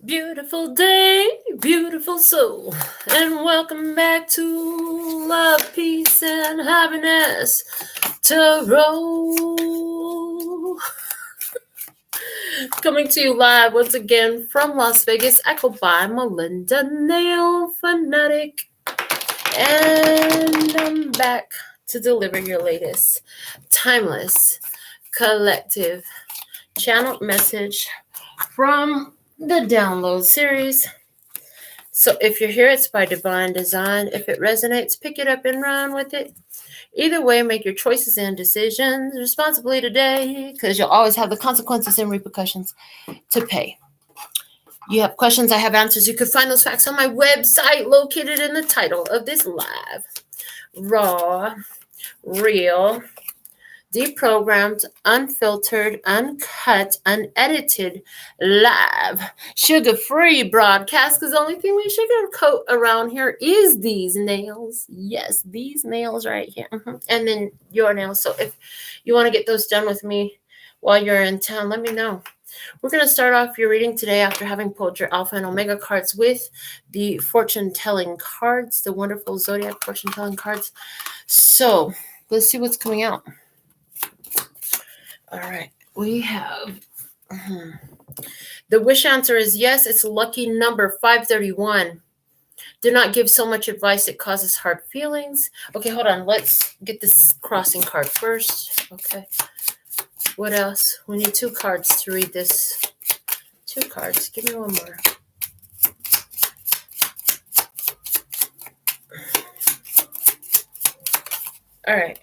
Beautiful day, beautiful soul, and welcome back to Love, Peace, and Happiness Tarot. Coming to you live once again from Las Vegas, echoed by Melinda NailFanatic. And I'm back to deliver your latest timeless collective channeled message from the download series. So if you're here, it's by divine design. If it resonates, pick it up and run with it. Either way, make your choices and decisions responsibly today, because you'll always have the consequences and repercussions to pay. You have questions, I have answers. You can find those facts on my website, located in the title of this live. Raw, real, deprogrammed, unfiltered, uncut, unedited, live, sugar-free broadcast, because the only thing we sugarcoat around here is these nails. Yes, these nails right here. And then your nails. So if you want to get those done with me while you're in town, let me know. We're going to start off your reading today after having pulled your Alpha and Omega cards with the fortune-telling cards, the wonderful Zodiac fortune-telling cards. So let's see what's coming out. All right, we have the wish answer is yes. It's lucky number 531. Do not give so much advice, it causes hard feelings. Okay, hold on. Let's get this crossing card first. Okay. What else? We need 2 cards to read this. 2 cards. Give me one more. All right.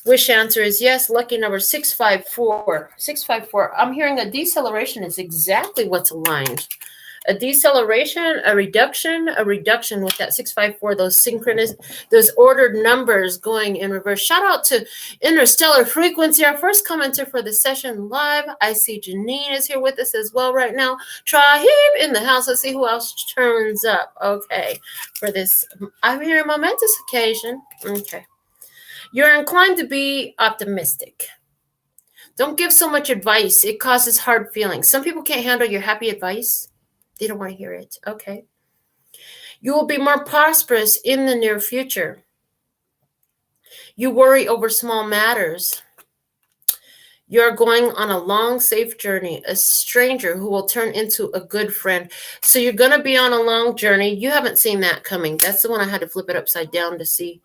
Wish answer is yes. Lucky number 654. 654. I'm hearing a deceleration is exactly what's aligned. A deceleration, a reduction with that 654, those synchronous, those ordered numbers going in reverse. Shout out to Interstellar Frequency, our first commenter for the session live. I see Janine is here with us as well right now. Trahib in the house. Let's see who else turns up. Okay, for this, I'm hearing momentous occasion. Okay. You're inclined to be optimistic. Don't give so much advice. It causes hard feelings. Some people can't handle your happy advice. They don't want to hear it. Okay. You will be more prosperous in the near future. You worry over small matters. You're going on a long, safe journey. A stranger who will turn into a good friend. So you're going to be on a long journey. You haven't seen that coming. That's the one I had to flip it upside down to see.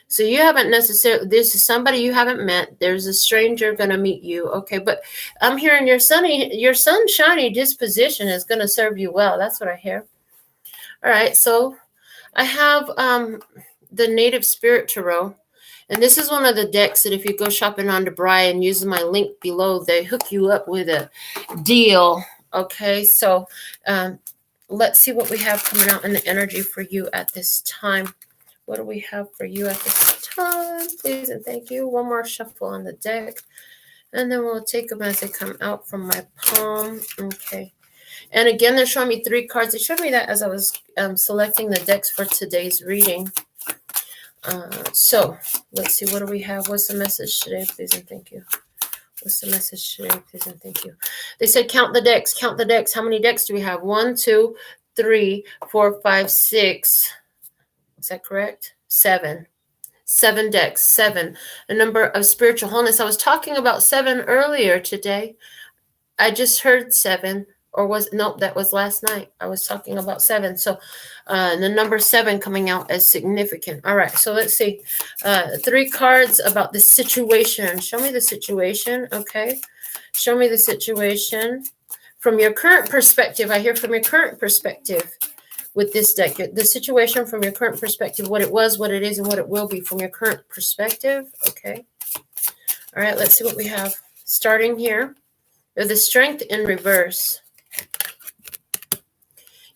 So you haven't necessarily, this is somebody you haven't met. There's a stranger going to meet you. Okay. But I'm hearing your sunshiny disposition is going to serve you well. That's what I hear. All right. So I have the Native Spirit Tarot. And this is one of the decks that if you go shopping on DeBry and use my link below, they hook you up with a deal. Okay. So let's see what we have coming out in the energy for you at this time. What do we have for you at this time? Please and thank you. One more shuffle on the deck. And then we'll take them as they come out from my palm. Okay. And again, they're showing me 3 cards. They showed me that as I was selecting the decks for today's reading. So let's see. What do we have? What's the message today? Please and thank you. What's the message today? Please and thank you. They said count the decks. Count the decks. How many decks do we have? 1, 2, 3, 4, 5, 6. Is that correct? 7. 7 decks. 7. A number of spiritual wholeness. I was talking about 7 earlier today. I just heard 7. Nope, that was last night. I was talking about 7. So the number 7 coming out as significant. All right. So let's see. 3 cards about the situation. Show me the situation. Okay. Show me the situation from your current perspective. I hear from your current perspective. With this deck, the situation from your current perspective, what it was, what it is, and what it will be from your current perspective. Okay. All right, let's see what we have. Starting here, the strength in reverse.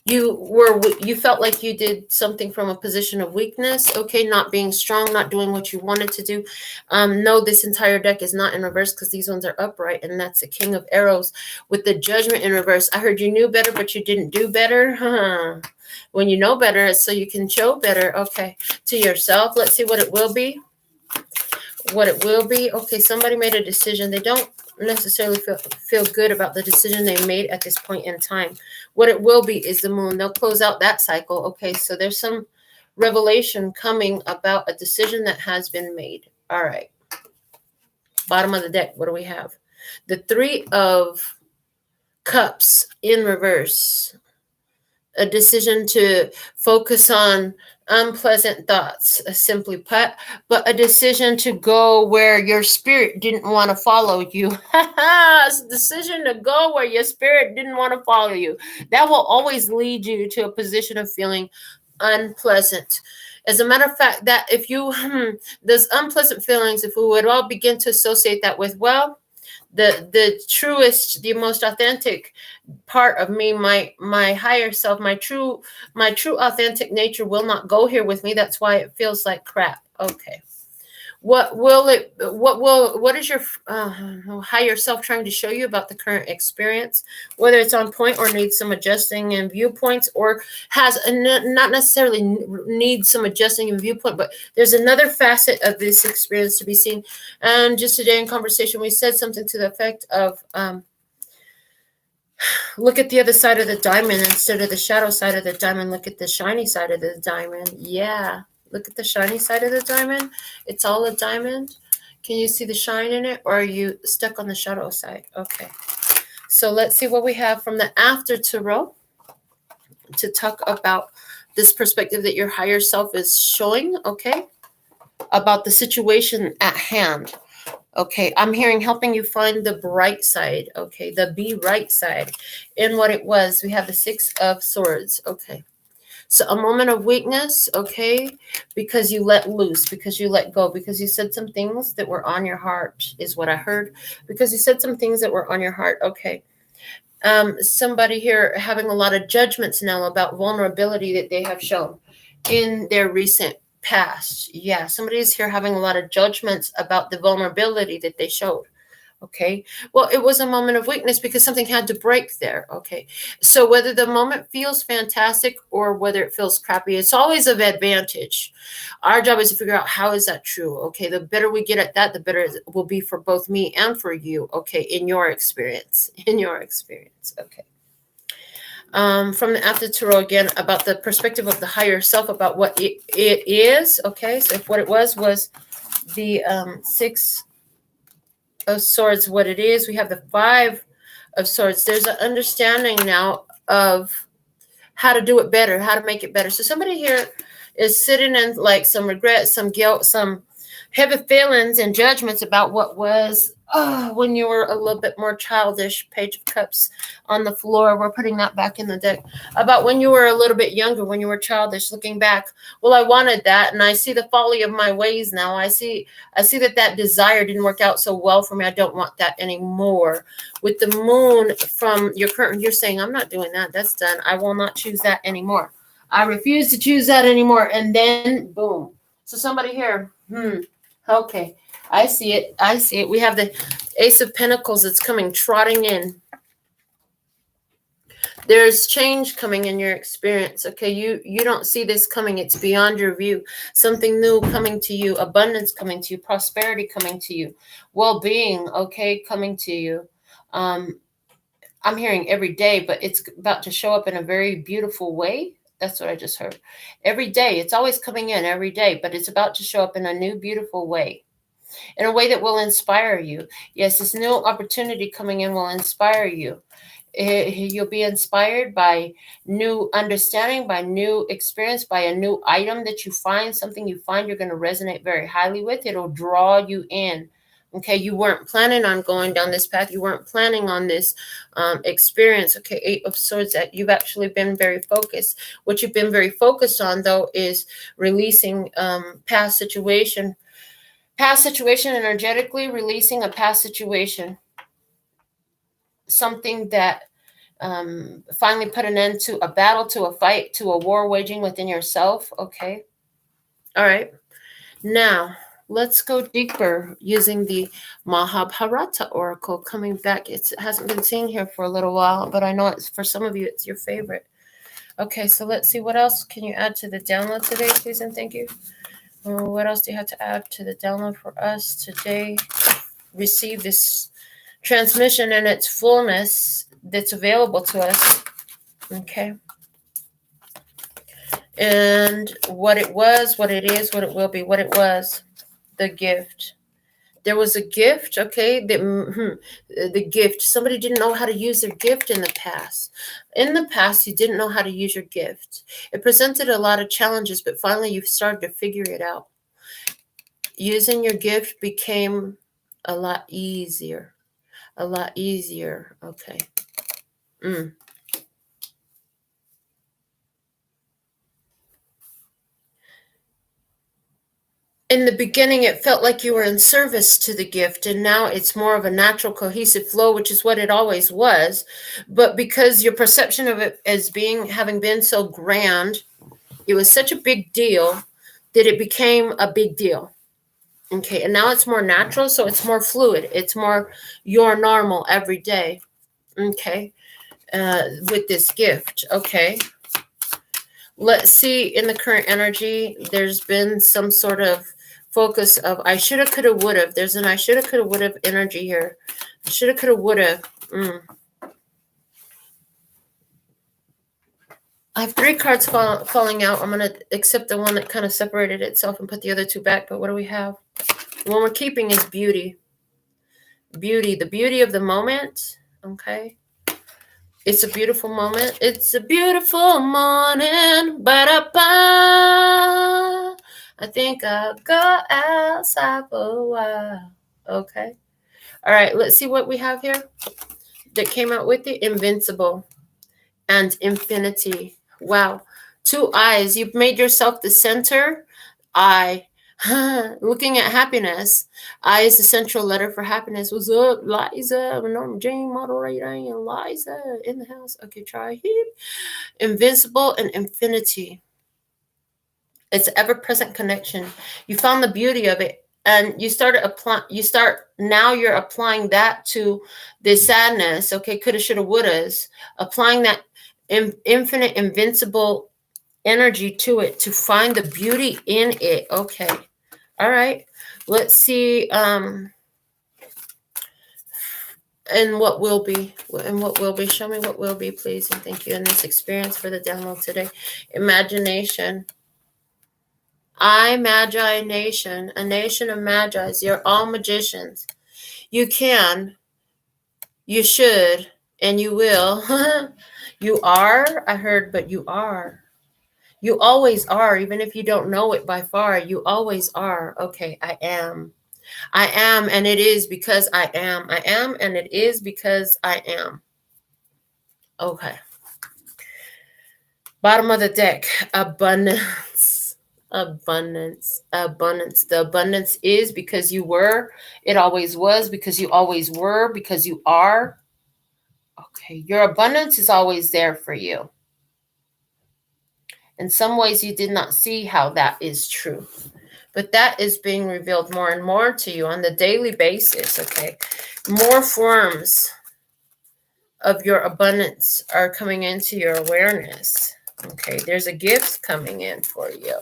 You felt like you did something from a position of weakness. Okay, not being strong, not doing what you wanted to do. No, this entire deck is not in reverse because these ones are upright, and that's the King of Arrows with the Judgment in reverse. I heard you knew better, but you didn't do better. When you know better, it's so you can show better. Okay, to yourself. Let's see what it will be. What it will be. Okay, somebody made a decision. They don't necessarily feel good about the decision they made at this point in time. What it will be is the moon. They'll close out that cycle. Okay, so there's some revelation coming about a decision that has been made. All right. Bottom of the deck, what do we have? The Three of Cups in reverse. A decision to focus on unpleasant thoughts, simply put, but a decision to go where your spirit didn't want to follow you. It's a decision to go where your spirit didn't want to follow you. That will always lead you to a position of feeling unpleasant. As a matter of fact, that if you, those unpleasant feelings, if we would all begin to associate that with, well, the truest, the most authentic part of me, my higher self, my true authentic nature will not go here with me. That's why it feels like crap. Okay. What is your higher self trying to show you about the current experience, whether it's on point or needs some adjusting in viewpoints, or has not necessarily needs some adjusting in viewpoint, but there's another facet of this experience to be seen. And just today in conversation, we said something to the effect of, look at the other side of the diamond instead of the shadow side of the diamond. Look at the shiny side of the diamond. Yeah. Look at the shiny side of the diamond. It's all a diamond. Can you see the shine in it, or are you stuck on the shadow side? Okay. So let's see what we have from the After Tarot to talk about this perspective that your higher self is showing, okay, about the situation at hand. Okay, I'm hearing helping you find the bright side, okay, the be right side in what it was. We have the Six of Swords, okay. So a moment of weakness, okay, because you let loose, because you let go, because you said some things that were on your heart is what I heard, because you said some things that were on your heart, okay. Somebody here having a lot of judgments now about vulnerability that they have shown in their recent past. Yeah, somebody is here having a lot of judgments about the vulnerability that they showed. Okay, well, it was a moment of weakness because something had to break there. Okay, so whether the moment feels fantastic or whether it feels crappy, it's always of advantage. Our job is to figure out how is that true. Okay, the better we get at that, the better it will be for both me and for you. Okay, in your experience, okay. From the After Tarot again about the perspective of the higher self about what it is. Okay, so if what it was the Six of Swords, what it is, we have the Five of Swords. There's an understanding now of how to do it better, how to make it better. So somebody here is sitting in like some regret, some guilt, some heavy feelings and judgments about what was when you were a little bit more childish. Page of Cups on the floor. We're putting that back in the deck. About when you were a little bit younger, when you were childish, looking back. Well, I wanted that, and I see the folly of my ways now. I see that desire didn't work out so well for me. I don't want that anymore. With the moon from your current, you're saying, I'm not doing that. That's done. I will not choose that anymore. I refuse to choose that anymore. And then, boom. So somebody here, okay. I see it. We have the Ace of Pentacles that's coming trotting in. There's change coming in your experience. Okay, you don't see this coming. It's beyond your view. Something new coming to you, abundance coming to you, prosperity coming to you, well-being, okay, coming to you. I'm hearing every day, but it's about to show up in a very beautiful way. That's what I just heard. Every day. It's always coming in every day, but it's about to show up in a new, beautiful way. In a way that will inspire you. Yes, this new opportunity coming in will inspire you. You'll be inspired by new understanding, by new experience, by a new item that you find, something you find you're going to resonate very highly with. It'll draw you in. Okay, you weren't planning on going down this path. You weren't planning on this experience. Okay, Eight of Swords, that you've actually been very focused. What you've been very focused on, though, is releasing past situation energetically, releasing a past situation, something that finally put an end to a battle, to a fight, to a war waging within yourself. Okay. All right. Now, let's go deeper using the Mahabharata Oracle coming back. It hasn't been seen here for a little while, but I know it's for some of you, it's your favorite. Okay, so let's see. What else can you add to the download today, please, and thank you. What else do you have to add to the download for us today? Receive this transmission in its fullness that's available to us. Okay. And what it was, what it is, what it will be, what it was, the gift. There was a gift, okay, the gift. Somebody didn't know how to use their gift in the past. In the past, you didn't know how to use your gift. It presented a lot of challenges, but finally you've started to figure it out. Using your gift became a lot easier. A lot easier, okay. In the beginning, it felt like you were in service to the gift, and now it's more of a natural, cohesive flow, which is what it always was. But because your perception of it as having been so grand, it was such a big deal that it became a big deal. Okay, and now it's more natural, so it's more fluid. It's more your normal every day. Okay, with this gift. Okay. Let's see, in the current energy, there's been some sort of focus of I shoulda, coulda, woulda. There's an I shoulda, coulda, woulda energy here. I shoulda, coulda, woulda. I have 3 cards falling out. I'm going to accept the one that kind of separated itself and put the other 2 back. But what do we have? The one we're keeping is beauty. Beauty, the beauty of the moment. Okay. It's a beautiful moment. It's a beautiful morning. Ba-da-ba. I think I'll go outside for a while. Okay. All right. Let's see what we have here that came out with it. Invincible and infinity. Wow. 2 eyes. You've made yourself the center. Eye. Looking at happiness. I is the central letter for happiness. What's up, Liza? Norma Jane, moderator, and Liza in the house. Okay, try here. Invincible and infinity. It's an ever-present connection. You found the beauty of it, and you started applying. Now you're applying that to the sadness. Okay, coulda, shoulda, wouldas. Applying that infinite, invincible energy to it to find the beauty in it. Okay. All right, let's see. And what will be? And what will be? Show me what will be, please. And thank you in this experience for the download today. Imagination. I, Magi Nation, a nation of Magi's. You're all magicians. You can, you should, and you will. You are, I heard, but you are. You always are, even if you don't know it by far. You always are. Okay, I am. I am, and it is because I am. I am, and it is because I am. Okay. Bottom of the deck. Abundance. Abundance. Abundance. The abundance is because you were. It always was because you always were, because you are. Okay. Your abundance is always there for you. In some ways, you did not see how that is true. But that is being revealed more and more to you on the daily basis, okay? More forms of your abundance are coming into your awareness, okay? There's a gift coming in for you,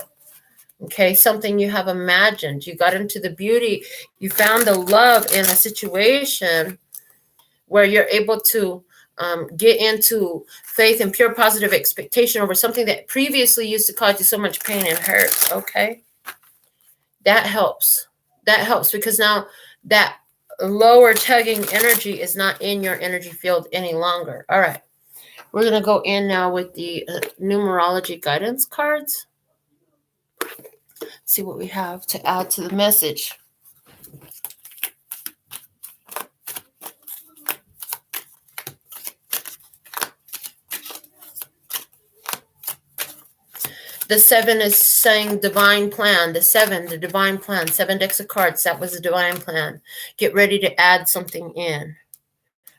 okay? Something you have imagined. You got into the beauty. You found the love in a situation where you're able to get into faith and pure positive expectation over something that previously used to cause you so much pain and hurt, okay? That helps. That helps because now that lower tugging energy is not in your energy field any longer. All right. We're going to go in now with the numerology guidance cards. See what we have to add to the message. The 7 is saying divine plan. The 7, the divine plan. 7 decks of cards. That was the divine plan. Get ready to add something in.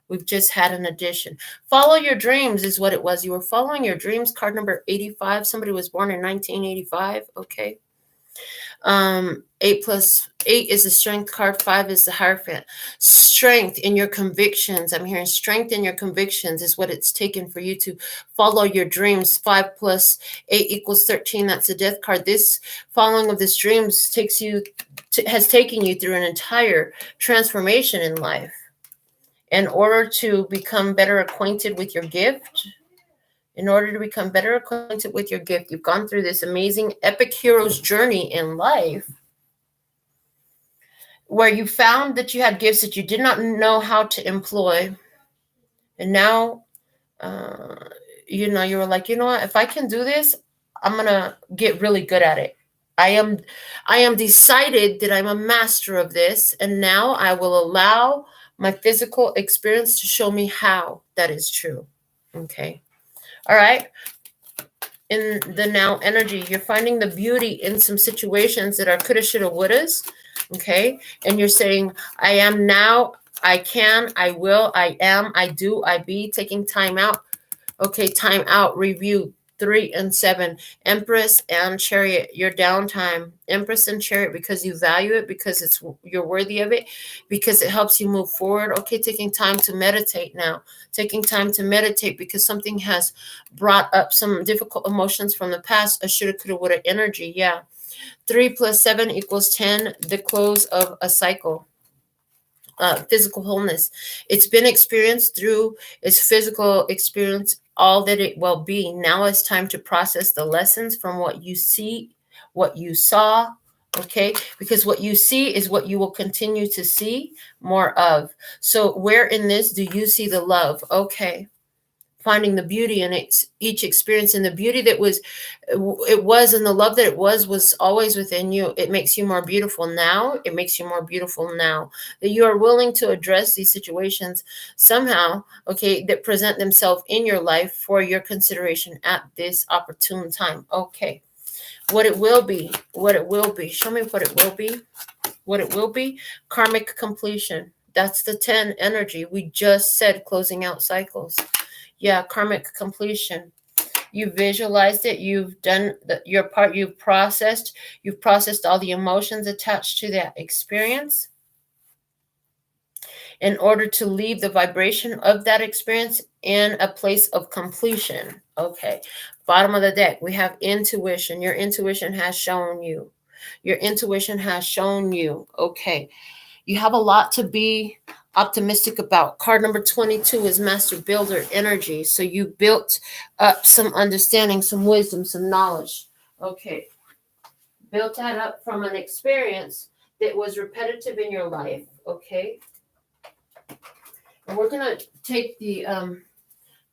We've just had an addition. Follow your dreams is what it was. You were following your dreams. Card number 85. Somebody was born in 1985. Okay. 8 plus 8 is the strength card. 5 is the Hierophant. Strength in your convictions. I'm hearing strength in your convictions is what it's taken for you to follow your dreams. 5 plus 8 equals 13. That's the Death card. This following of this dreams has taken you through an entire transformation in life. in order to become better acquainted with your gift, you've gone through this amazing epic hero's journey in life where you found that you had gifts that you did not know how to employ. And now, you were like, you know what, if I can do this, I'm going to get really good at it. I am decided that I'm a master of this. And now I will allow my physical experience to show me how that is true. Okay. All right. In the now energy, you're finding the beauty in some situations that are coulda, shoulda, wouldas. Okay. And you're saying, I am now, I can, I will, I am, I do, I be, taking time out. Okay. Time out, review. 3 and 7, Empress and Chariot, your downtime. Empress and Chariot, because you value it, because you're worthy of it, because it helps you move forward. Okay, taking time to meditate now. Taking time to meditate because something has brought up some difficult emotions from the past. A shoulda, coulda, woulda energy. Yeah. 3 plus 7 equals 10, the close of a cycle. Physical wholeness. It's been experienced through its physical experience, all that it will be. Now it's time to process the lessons from what you see, what you saw, okay? Because what you see is what you will continue to see more of. So where in this do you see the love? Okay. Finding the beauty in each experience, and the beauty that it was, and the love that it was always within you. It makes you more beautiful now. It makes you more beautiful now that you are willing to address these situations somehow, okay, that present themselves in your life for your consideration at this opportune time. Okay. What it will be. Show me what it will be. What it will be. Karmic completion. That's the 10 energy. We just said closing out cycles. Yeah, karmic completion. You visualized it. You've done your part. You've processed all the emotions attached to that experience in order to leave the vibration of that experience in a place of completion. Okay. Bottom of the deck, we have intuition. Your intuition has shown you. Okay. You have a lot to be optimistic about. Card number 22 is Master Builder energy. So you built up some understanding, some wisdom, some knowledge. Okay. Built that up from an experience that was repetitive in your life. Okay. And we're going to take the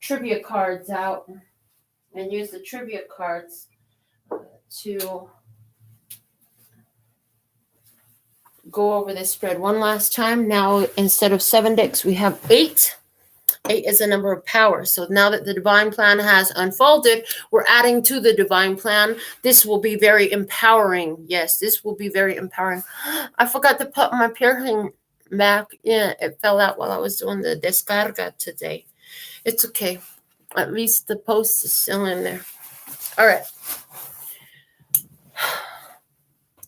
trivia cards out and use the trivia cards to go over this spread one last time. Now, instead of 7 decks, we have 8. 8 is a number of power. So now that the divine plan has unfolded, we're adding to the divine plan. This will be very empowering. Yes, this will be very empowering. I forgot to put my piercing back. Yeah, it fell out while I was doing the descarga today. It's okay. At least the post is still in there. All right.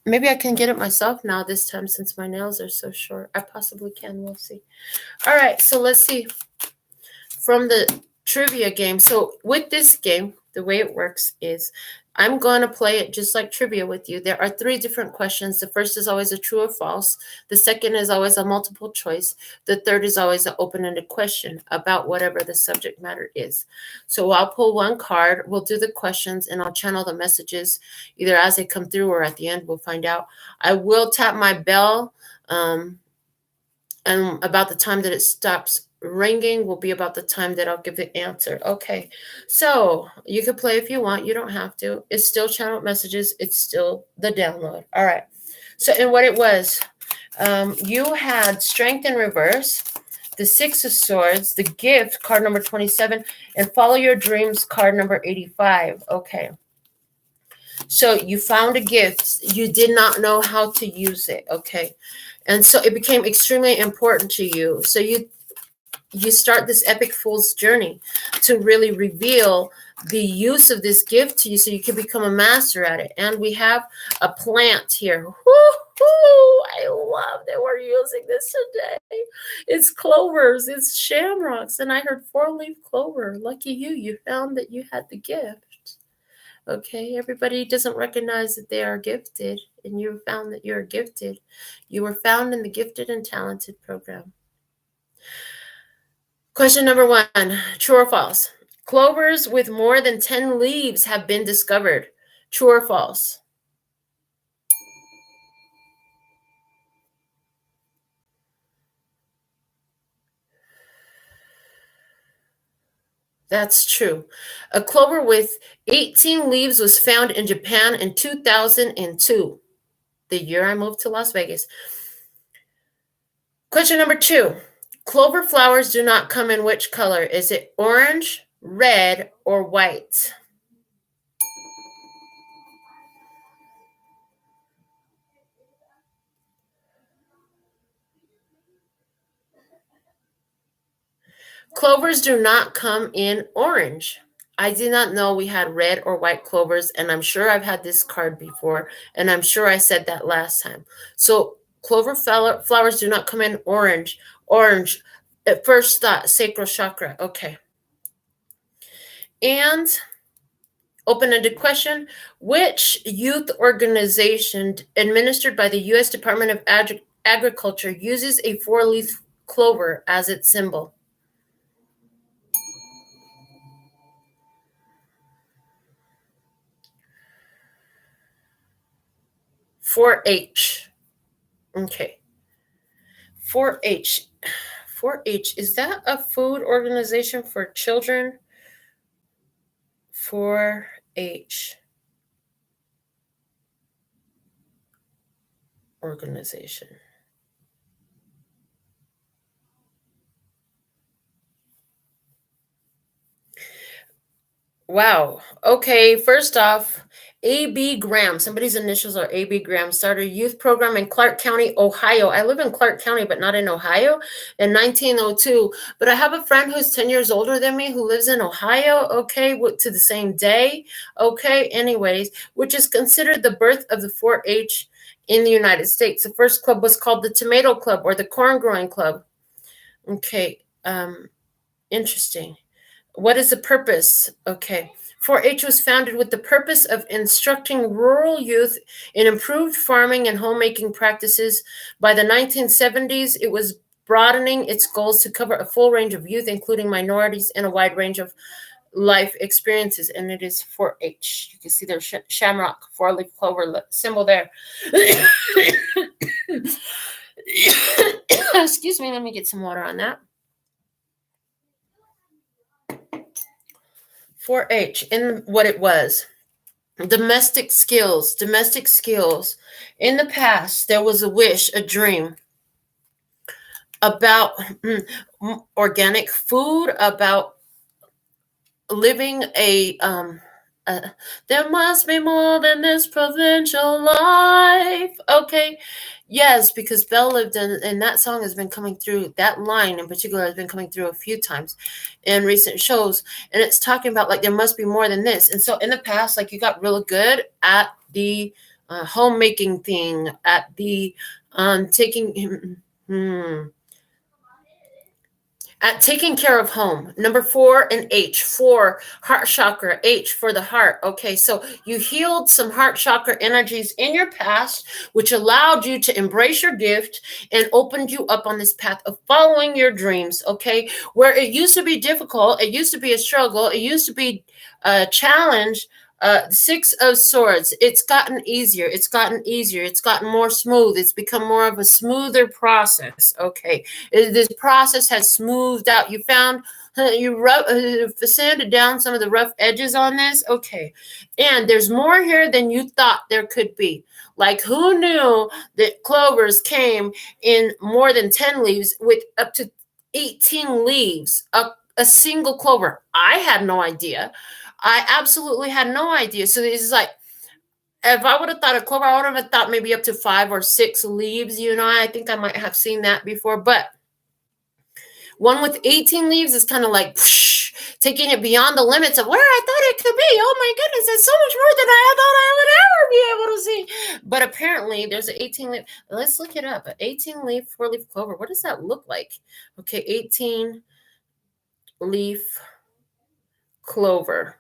Maybe I can get it myself now this time since my nails are so short. I possibly can. We'll see. All right. So let's see. From the trivia game. So with this game, the way it works is I'm going to play it just like trivia with you. There are 3 different questions. The first is always a true or false. The second is always a multiple choice. The third is always an open-ended question about whatever the subject matter is. So I'll pull one card. We'll do the questions and I'll channel the messages either as they come through or at the end. We'll find out. I will tap my bell and about the time that it stops ringing will be about the time that I'll give the answer. Okay, so you can play if you want. You don't have to. It's still channeled messages. It's still the download. All right. So, and what it was, you had Strength in reverse, the 6 of Swords, the Gift, card number 27, and Follow Your Dreams, card number 85. Okay. So you found a gift. You did not know how to use it. Okay. And so it became extremely important to you. So you start this epic fool's journey to really reveal the use of this gift to you so you can become a master at it. And we have a plant here. Woo-hoo! I love that we're using this today. It's clovers, it's shamrocks, and I heard 4-leaf clover. Lucky you, you found that you had the gift. Okay, everybody doesn't recognize that they are gifted, and you found that you're gifted. You were found in the Gifted and Talented program. Question number 1, true or false? Clovers with more than 10 leaves have been discovered. True or false? That's true. A clover with 18 leaves was found in Japan in 2002, the year I moved to Las Vegas. Question number 2. Clover flowers do not come in which color? Is it orange, red, or white? Clovers do not come in orange. I did not know we had red or white clovers, and I'm sure I've had this card before, and I'm sure I said that last time. So clover flowers do not come in orange. Orange, at first thought, sacral chakra. Okay. And open-ended question, which youth organization administered by the U.S. Department of Agriculture uses a 4-leaf clover as its symbol? 4-H. Okay. 4-H. 4-H. Is that a food organization for children? 4-H organization. Wow. Okay. First off, A.B. Graham, somebody's initials are A.B. Graham, started a youth program in Clark County, Ohio. I live in Clark County, but not in Ohio, in 1902. But I have a friend who's 10 years older than me who lives in Ohio, okay, to the same day, okay, anyways, which is considered the birth of the 4-H in the United States. The first club was called the Tomato Club or the Corn Growing Club. Okay, interesting. What is the purpose? Okay. 4-H was founded with the purpose of instructing rural youth in improved farming and homemaking practices. By the 1970s, it was broadening its goals to cover a full range of youth, including minorities, and a wide range of life experiences. And it is 4-H. You can see their shamrock, 4-leaf clover symbol there. Excuse me, let me get some water on that. 4-H, in what it was. Domestic skills. In the past, there was a wish, a dream about organic food, about living there must be more than this provincial life. Okay. Yes, because Belle lived and that song has been coming through, that line in particular has been coming through a few times in recent shows. And it's talking about like there must be more than this. And so in the past, like you got really good at the homemaking thing, at the taking care of home. Number 4 and H. 4, heart chakra. H for the heart. Okay, so you healed some heart chakra energies in your past, which allowed you to embrace your gift and opened you up on this path of following your dreams. Okay, where it used to be difficult, it used to be a struggle, it used to be a challenge. 6 of Swords. It's gotten easier. It's gotten more smooth. It's become more of a smoother process. Okay. This process has smoothed out. You found, you sanded down some of the rough edges on this. Okay. And there's more here than you thought there could be. Like, who knew that clovers came in more than 10 leaves with up to 18 leaves, a single clover? I had no idea. I absolutely had no idea. So it's like, if I would have thought a clover, I would have thought maybe up to 5 or 6 leaves. I think I might have seen that before. But one with 18 leaves is kind of like whoosh, taking it beyond the limits of where I thought it could be. Oh my goodness, that's so much more than I thought I would ever be able to see. But apparently there's an 18 leaf. Let's look it up. An 18 leaf, 4-leaf clover. What does that look like? Okay, 18 leaf clover.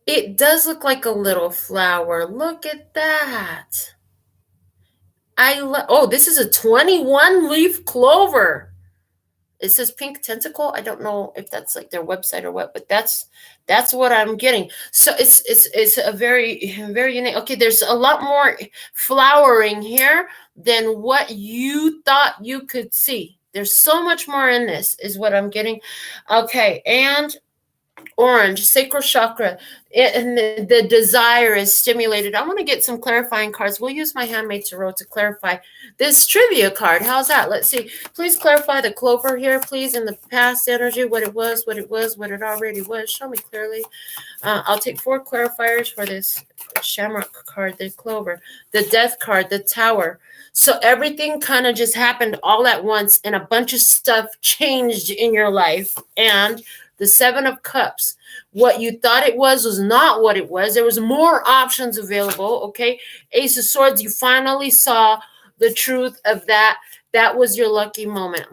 It does look like a little flower. Look at that. Oh, this is a 21 leaf clover. It says Pink Tentacle. I don't know if that's like their website or what, but that's what I'm getting. So it's a very, very unique. Okay, there's a lot more flowering here than what you thought you could see. There's so much more in this, is what I'm getting. Okay, and orange, sacral chakra, and the desire is stimulated. I want to get some clarifying cards. We'll use my handmade tarot to clarify this trivia card. How's that? Let's see. Please clarify the clover here, please, in the past energy, what it was, what it already was. Show me clearly. I'll take 4 clarifiers for this shamrock card, the clover, the death card, the tower. So everything kind of just happened all at once, and a bunch of stuff changed in your life. And the 7 of Cups, what you thought it was not what it was. There was more options available, okay? Ace of Swords, you finally saw the truth of that. That was your lucky moment.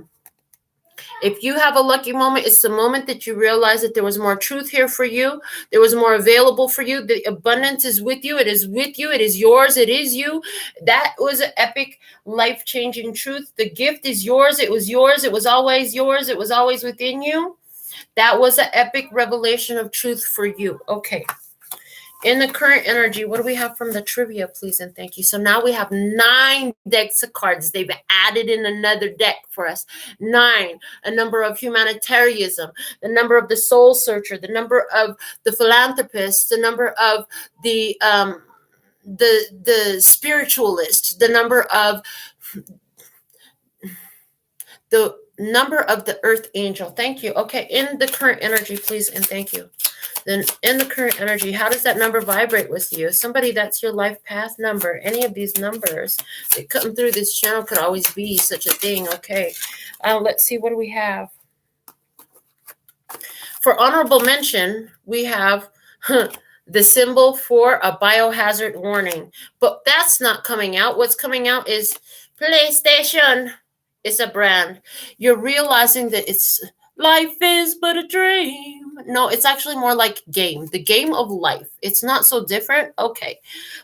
If you have a lucky moment, it's the moment that you realize that there was more truth here for you. There was more available for you. The abundance is with you. It is with you. It is yours. It is you. That was an epic, life-changing truth. The gift is yours. It was yours. It was always yours. It was always within you. That was an epic revelation of truth for you. Okay. In the current energy, what do we have from the trivia, please and thank you? So now we have 9 decks of cards. They've added in another deck for us. 9, a number of humanitarianism, the number of the soul searcher, the number of the philanthropist, the number of the spiritualist, the number of the earth angel. Thank you. Okay, in the current energy, please and thank you. Then in the current energy, how does that number vibrate with you? Somebody that's your life path number. Any of these numbers that come through this channel could always be such a thing. Okay, let's see. What do we have? For honorable mention, we have the symbol for a biohazard warning. But that's not coming out. What's coming out is PlayStation. It's a brand. You're realizing that life is but a dream. No, it's actually more like game. The game of life. It's not so different. Okay,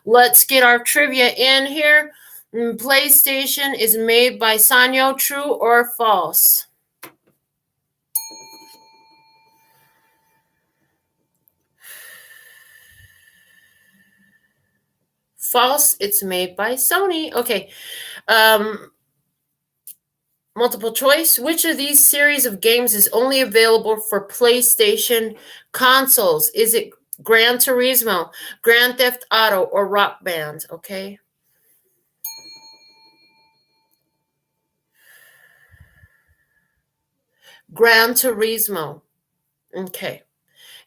let's get our trivia in here. PlayStation is made by Sanyo. True or false? False. It's made by Sony. Okay. Multiple choice. Which of these series of games is only available for PlayStation consoles? Is it Gran Turismo, Grand Theft Auto, or Rock Band? Okay. Gran Turismo. Okay.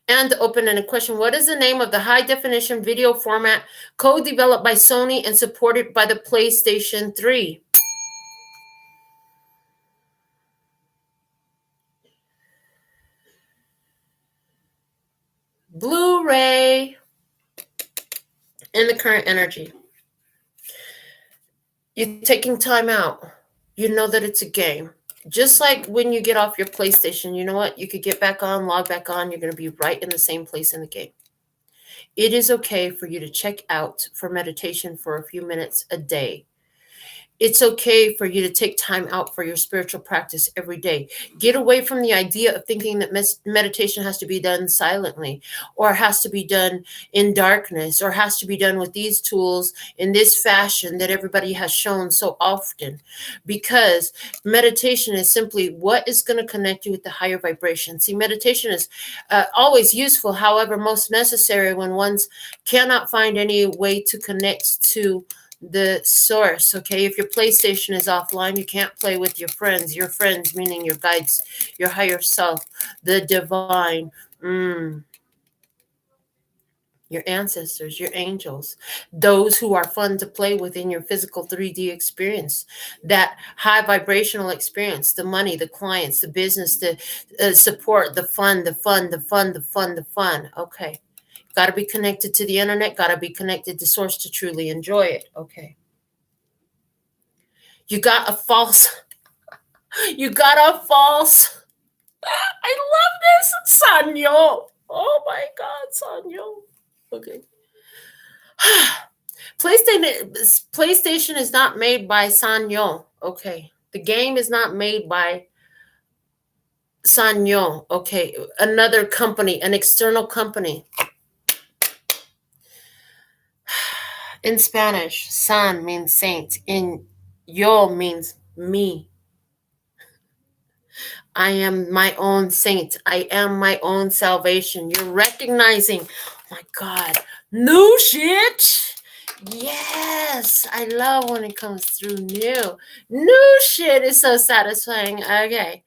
And the open-ended question. What is the name of the high-definition video format co-developed by Sony and supported by the PlayStation 3? Blu-ray. In the current energy, you're taking time out. You know that it's a game. Just like when you get off your PlayStation, you know what? You could get back on, log back on. You're going to be right in the same place in the game. It is okay for you to check out for meditation for a few minutes a day. It's okay for you to take time out for your spiritual practice every day. Get away from the idea of thinking that meditation has to be done silently, or has to be done in darkness, or has to be done with these tools in this fashion that everybody has shown so often. Because meditation is simply what is going to connect you with the higher vibration. See, meditation is always useful, however, most necessary when one cannot find any way to connect to the source. Okay, if your PlayStation is offline, you can't play with your friends meaning your guides, your higher self, the divine, your ancestors, your angels, those who are fun to play with in your physical 3D experience, that high vibrational experience, the money, the clients, the business, the support, the fun. Okay. Got to be connected to the internet. Got to be connected to source to truly enjoy it. Okay. You got a false. You got a false. I love this, Sanyo. Oh my God, Sanyo. Okay. PlayStation is not made by Sanyo. Okay. The game is not made by Sanyo, okay, another company, an external company. In Spanish, san means saint. In yo means me. I am my own saint. I am my own salvation. You're recognizing, oh my God, new shit. Yes, I love when it comes through new. New shit is so satisfying. Okay.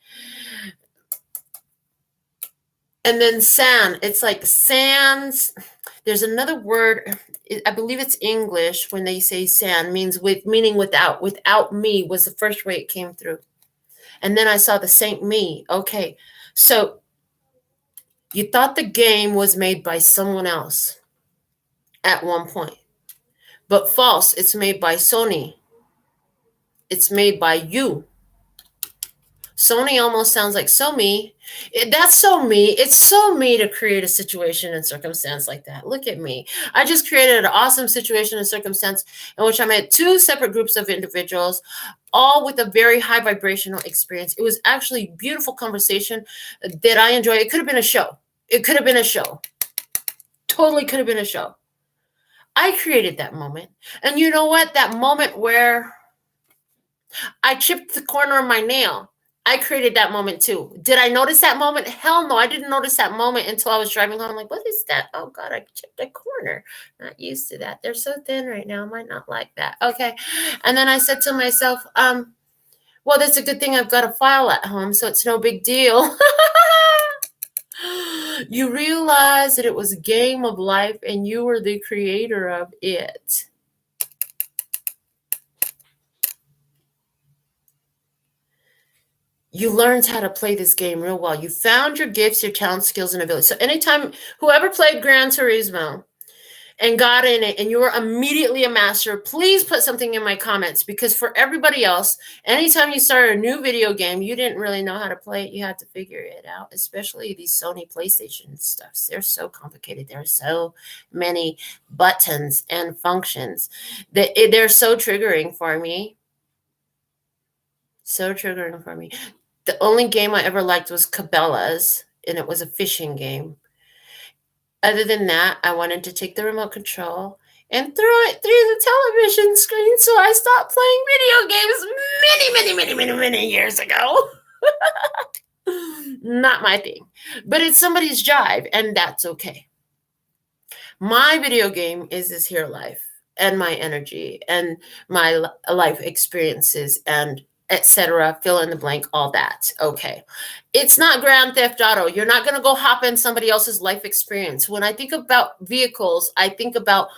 And then san, it's like sands. There's another word, I believe it's English when they say san, meaning without. Without me was the first way it came through. And then I saw the Saint Me. Okay. So you thought the game was made by someone else at one point. But false, it's made by Sony. It's made by you. Sony almost sounds like so me. That's so me. It's so me to create a situation and circumstance like that. Look at me. I just created an awesome situation and circumstance in which I met two separate groups of individuals, all with a very high vibrational experience. It was actually beautiful conversation that I enjoyed. It could have been a show. It could have been a show. Totally could have been a show. I created that moment. And you know what? That moment where I chipped the corner of my nail, I created that moment too. Did I notice that moment? Hell no, I didn't notice that moment until I was driving home. I'm like, what is that? Oh God, I chipped a corner. Not used to that. They're so thin right now. I might not like that. Okay. And then I said to myself, well, that's a good thing I've got a file at home, so it's no big deal. You realize that it was a game of life and you were the creator of it. You learned how to play this game real well. You found your gifts, your talents, skills, and abilities. So anytime, whoever played Gran Turismo and got in it and you were immediately a master, please put something in my comments, because for everybody else, anytime you start a new video game, you didn't really know how to play it. You had to figure it out, especially these Sony PlayStation stuffs. They're so complicated. There are so many buttons and functions that they're so triggering for me. So triggering for me. The only game I ever liked was Cabela's, and it was a fishing game. Other than that, I wanted to take the remote control and throw it through the television screen, so I stopped playing video games many years ago. Not my thing. But it's somebody's jive, and that's okay. My video game is this here life and my energy and my life experiences and etc. Fill in the blank, all that. Okay. It's not Grand Theft Auto. You're not going to go hop in somebody else's life experience. When I think about vehicles, I think about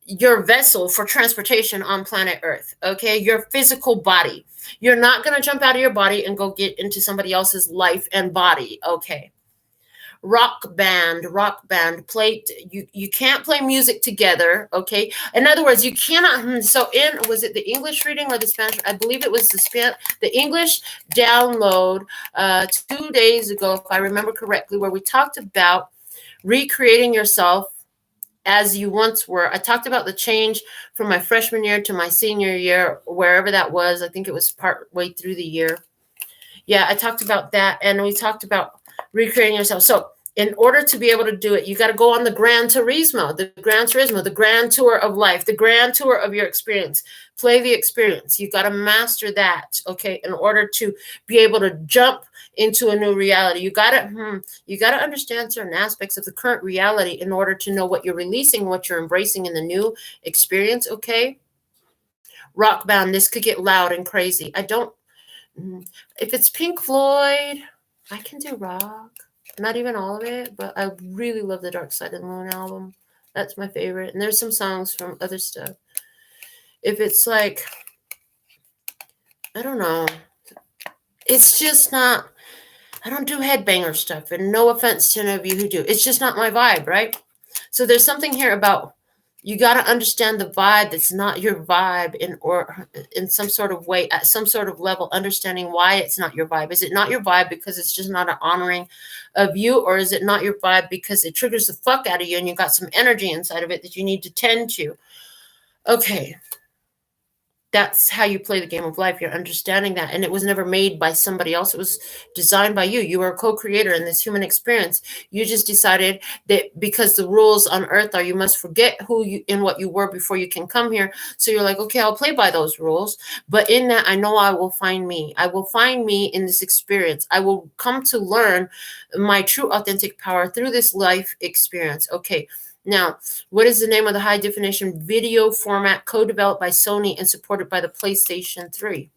your vessel for transportation on planet Earth. Okay. Your physical body. You're not going to jump out of your body and go get into somebody else's life and body. Okay. Rock band, play. You can't play music together. Okay. In other words, you cannot. So was it the English reading or the Spanish? I believe it was the English download 2 days ago, if I remember correctly, where we talked about recreating yourself as you once were. I talked about the change from my freshman year to my senior year, wherever that was. I think it was part way through the year. Yeah, I talked about that, and we talked about recreating yourself. So in order to be able to do it, you got to go on the Gran Turismo, the grand tour of life, the grand tour of your experience. Play the experience. You got to master that, okay, in order to be able to jump into a new reality. You got to understand certain aspects of the current reality in order to know what you're releasing, what you're embracing in the new experience, okay? Rock band, this could get loud and crazy. If it's Pink Floyd, I can do rock. Not even all of it, but I really love the Dark Side of the Moon album. That's my favorite. And there's some songs from other stuff. If it's like, I don't know, it's just not, I don't do headbanger stuff. And no offense to any of you who do. It's just not my vibe, right? So there's something here about, you got to understand the vibe that's not your vibe in some sort of way, at some sort of level, understanding why it's not your vibe. Is it not your vibe because it's just not an honoring of you? Or is it not your vibe because it triggers the fuck out of you and you got some energy inside of it that you need to tend to? Okay. That's how you play the game of life. You're understanding that. And it was never made by somebody else. It was designed by you. You were a co-creator in this human experience. You just decided that because the rules on earth are you must forget who you and what you were before you can come here. So you're like, okay, I'll play by those rules. But in that, I know I will find me. I will find me in this experience. I will come to learn my true authentic power through this life experience. Okay. Now, what is the name of the high definition video format co-developed by Sony and supported by the PlayStation 3?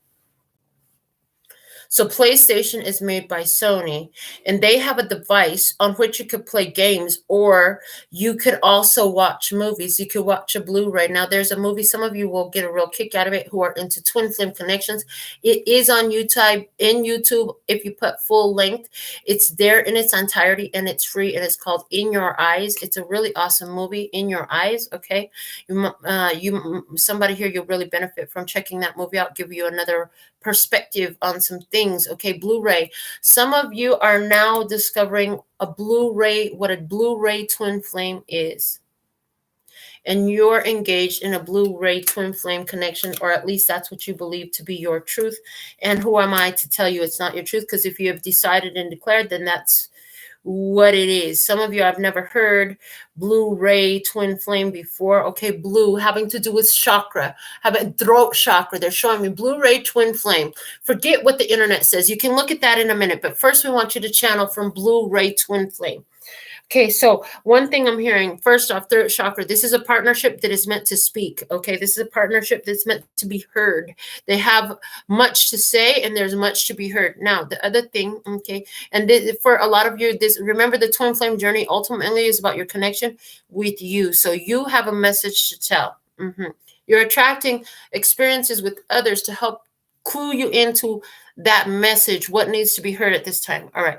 So PlayStation is made by Sony, and they have a device on which you could play games, or you could also watch movies. You could watch a Blu-ray. Now, there's a movie, some of you will get a real kick out of it who are into twin flame connections. It is on YouTube, if you put full length. It's there in its entirety, and it's free, and it's called In Your Eyes. It's a really awesome movie, In Your Eyes, okay? Somebody here, you'll really benefit from checking that movie out, give you another perspective on some things. Okay, Blu-ray. Some of you are now discovering what a Blu-ray twin flame is. And you're engaged in a Blu-ray twin flame connection, or at least that's what you believe to be your truth. And who am I to tell you it's not your truth? Because if you have decided and declared, then that's what it is. Some of you, I've never heard Blu-ray twin flame before. Okay, blue having to do with chakra, having throat chakra. They're showing me Blu-ray twin flame. Forget what the internet says. You can look at that in a minute, but first we want you to channel from Blu-ray twin flame. Okay, so one thing I'm hearing, first off, third chakra, this is a partnership that is meant to speak. Okay, this is a partnership that's meant to be heard. They have much to say, and there's much to be heard. Now, the other thing, okay, and for a lot of you, remember the twin flame journey ultimately is about your connection with you. So you have a message to tell. You're attracting experiences with others to help clue you into that message, what needs to be heard at this time. All right.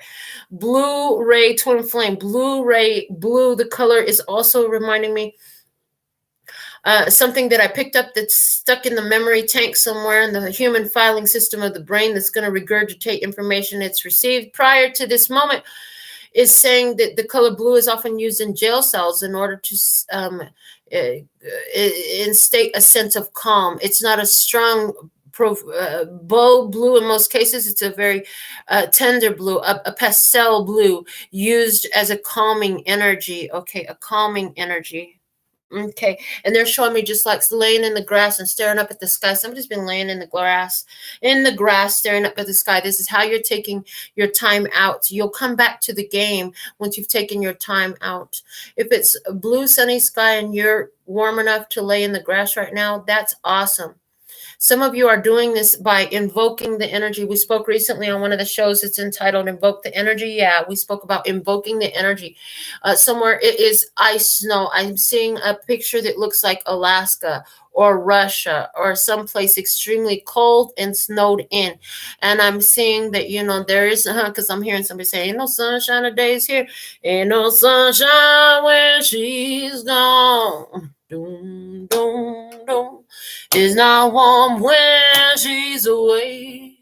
Blu-ray twin flame, Blu-ray blue. The color is also reminding me something that I picked up that's stuck in the memory tank somewhere in the human filing system of the brain that's going to regurgitate information it's received prior to this moment, is saying that the color blue is often used in jail cells in order to instate a sense of calm. It's not a strong bold blue in most cases. It's a very tender blue, a pastel blue used as a calming energy. Okay, a calming energy. Okay, and they're showing me just like laying in the grass and staring up at the sky. Somebody's been laying in the grass, staring up at the sky. This is how you're taking your time out. You'll come back to the game once you've taken your time out. If it's a blue, sunny sky and you're warm enough to lay in the grass right now, that's awesome. Some of you are doing this by invoking the energy. We spoke recently on one of the shows. It's entitled Invoke the Energy. Yeah, we spoke about invoking the energy. Somewhere it is ice snow. I'm seeing a picture that looks like Alaska or Russia or someplace extremely cold and snowed in. And I'm seeing that, there is, because I'm hearing somebody say, ain't no sunshine a days here. Ain't no sunshine when she's gone. Doom, doom, doom. It's not warm when she's away.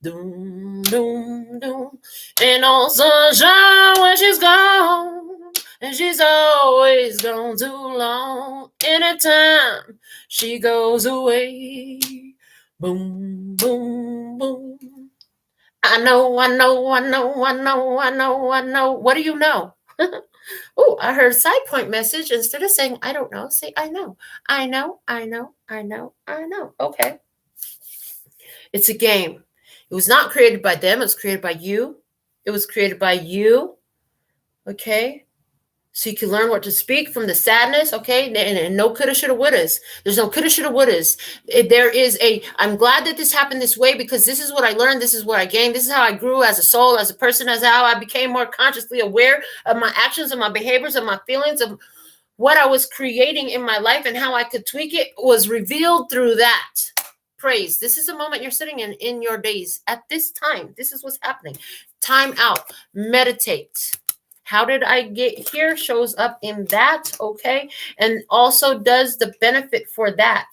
Doom, doom, doom. Ain't no sunshine when she's gone. And she's always gone too long. Anytime she goes away. Boom, boom, boom. I know. What do you know? Oh, I heard a side point message. Instead of saying, I don't know, say, I know. I know. Okay. It's a game. It was not created by them. It was created by you. Okay. So you can learn what to speak from the sadness, okay? And no coulda, shoulda, wouldas. There's no coulda, shoulda, wouldas. I'm glad that this happened this way because this is what I learned. This is what I gained. This is how I grew as a soul, as a person, as how I became more consciously aware of my actions and my behaviors and my feelings of what I was creating in my life and how I could tweak it was revealed through that. Praise. This is a moment you're sitting in your days. At this time, this is what's happening. Time out. Meditate. How did I get here shows up in that, okay? And also does the benefit for that